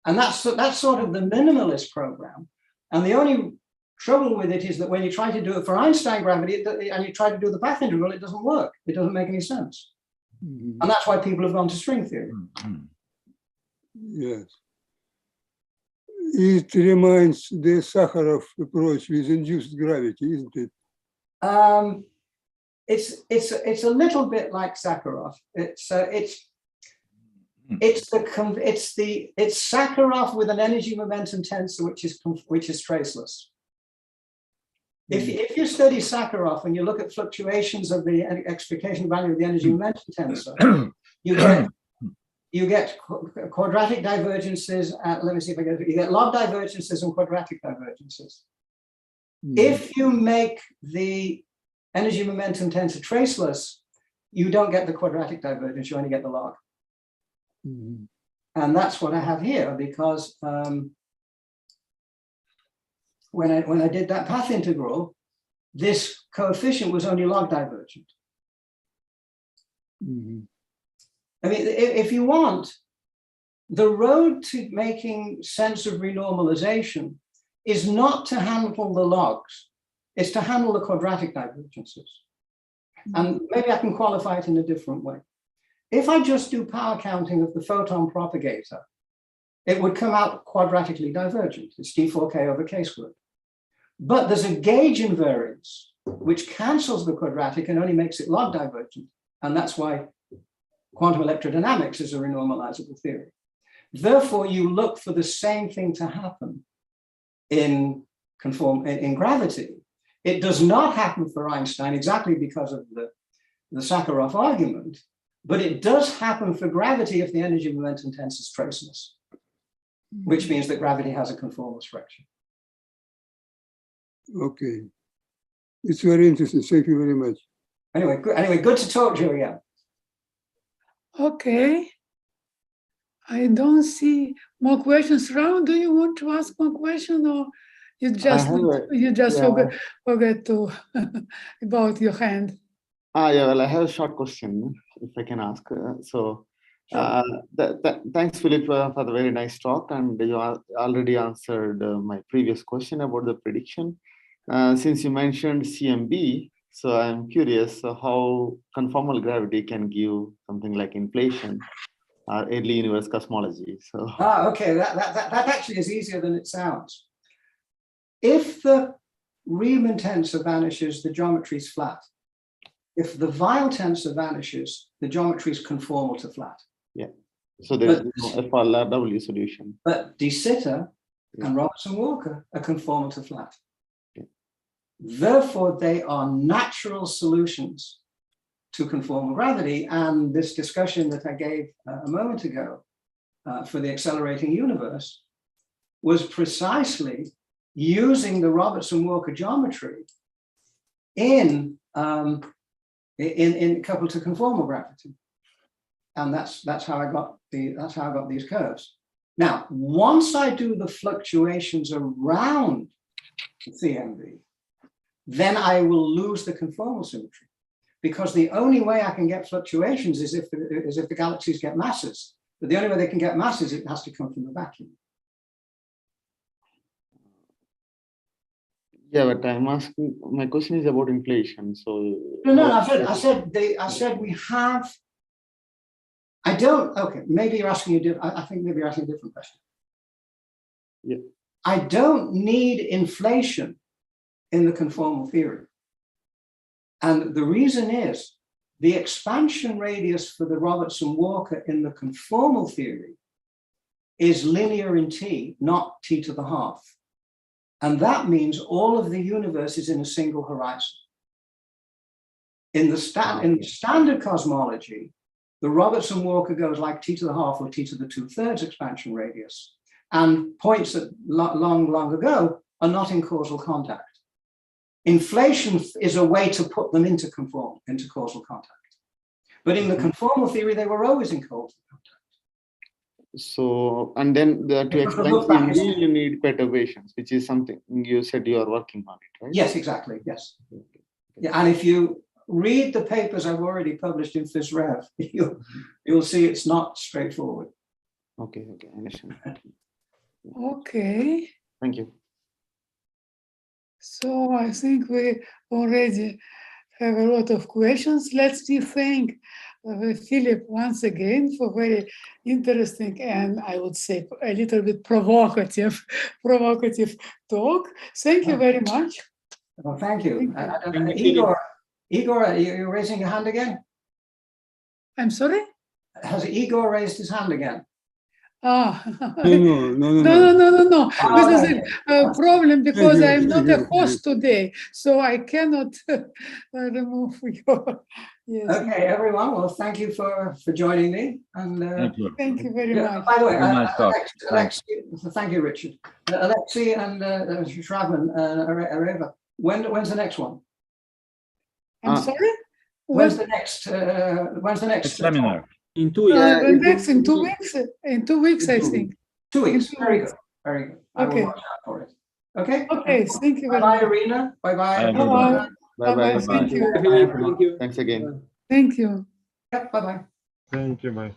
And that's sort of the minimalist program. And the only trouble with it is that when you try to do it for Einstein gravity and you try to do the path integral, it doesn't work. It doesn't make any sense. And that's why people have gone to string theory. Yes. It reminds the Sakharov approach with induced gravity, isn't it? It's a little bit like Sakharov. It's Sakharov with an energy momentum tensor which is traceless. If you study Sakharov and you look at fluctuations of the expectation value of the energy momentum tensor, you get quadratic divergences. Let me see if I get it. You get log divergences and quadratic divergences. If you make the energy momentum tensor traceless, you don't get the quadratic divergence, you only get the log. And that's what I have here, because when I did that path integral, this coefficient was only log divergent. I mean, if you want, the road to making sense of renormalization is not to handle the logs, it's to handle the quadratic divergences. And maybe I can qualify it in a different way. If I just do power counting of the photon propagator, it would come out quadratically divergent. It's d4k over k squared. But there's a gauge invariance which cancels the quadratic and only makes it log divergent. And that's why quantum electrodynamics is a renormalizable theory. Therefore, you look for the same thing to happen in gravity. It does not happen for Einstein exactly because of the Sakharov argument, but it does happen for gravity if the energy momentum tensor is traceless, which means that gravity has a conformal structure. Okay. It's very interesting. Thank you very much. Anyway, good to talk to you again. Okay. I don't see more questions. Raul, do you want to ask more question, or you just forget to about your hand? Yeah, well, I have a short question, if I can ask. Thanks, Philip, for the very nice talk. And you already answered my previous question about the prediction. Since you mentioned CMB, so I'm curious how conformal gravity can give something like inflation or early universe cosmology. So okay, that actually is easier than it sounds. If the Riemann tensor vanishes, the geometry is flat. If the Weil tensor vanishes, the geometry is conformal to flat. Yeah. So there is no FRW solution. But De Sitter and Robertson-Walker are conformal to flat. Yeah. Therefore, they are natural solutions to conformal gravity. And this discussion that I gave a moment ago for the accelerating universe was precisely using the Robertson-Walker geometry in coupled to conformal gravity. And that's how I got these curves. Now, once I do the fluctuations around CMB, then I will lose the conformal symmetry, because the only way I can get fluctuations is if the galaxies get masses. But the only way they can get masses, it has to come from the vacuum. Yeah, but I'm asking, my question is about inflation. So no, I said we have. I don't. Okay, maybe you're asking I think maybe you're asking a different question. Yeah. I don't need inflation in the conformal theory, and the reason is the expansion radius for the Robertson-Walker in the conformal theory is linear in t, not t to the half. And that means all of the universe is in a single horizon. In the standard cosmology, the Robertson-Walker goes like t to the half or t to the 2/3 expansion radius. And points that long ago are not in causal contact. Inflation is a way to put them into causal contact. But in the conformal theory, they were always in causal contact. So, and then to explain CMB, you need perturbations, which is something you said you are working on it, right? Yes, exactly. Yes. Yeah, and if you, read the papers I've already published in PhysRev. You'll see it's not straightforward. Okay, okay, I understand. Okay. Thank you. So I think we already have a lot of questions. Let's thank Philip once again for very interesting and I would say a little bit provocative talk. Thank you very much. Well, thank you. Thank you, Igor, are you raising your hand again? I'm sorry? Has Igor raised his hand again? Ah, No. This is a problem because you. I'm not a Thank you. host today, so I cannot remove your. Yes. Okay, everyone. Well, thank you for joining me. And Thank you. Thank you very yeah, much. by the way, Very nice talk. Alexi, thank you, Richard. Alexi and Shravan and Areva. When's the next one? I'm sorry? When's the next? When's the next Seminar. In 2 years. The next in 2 weeks. In 2 weeks, I think. 2 weeks. In 2 Very weeks. good. Very good. I will Okay. watch out for it. Okay. Okay. Thank you very Bye, much. Irina. Bye, bye. Bye, Bye. Bye-bye. Thank you. Thank you. Thanks again. Thank you. Yep. Bye, bye. Thank you, bye.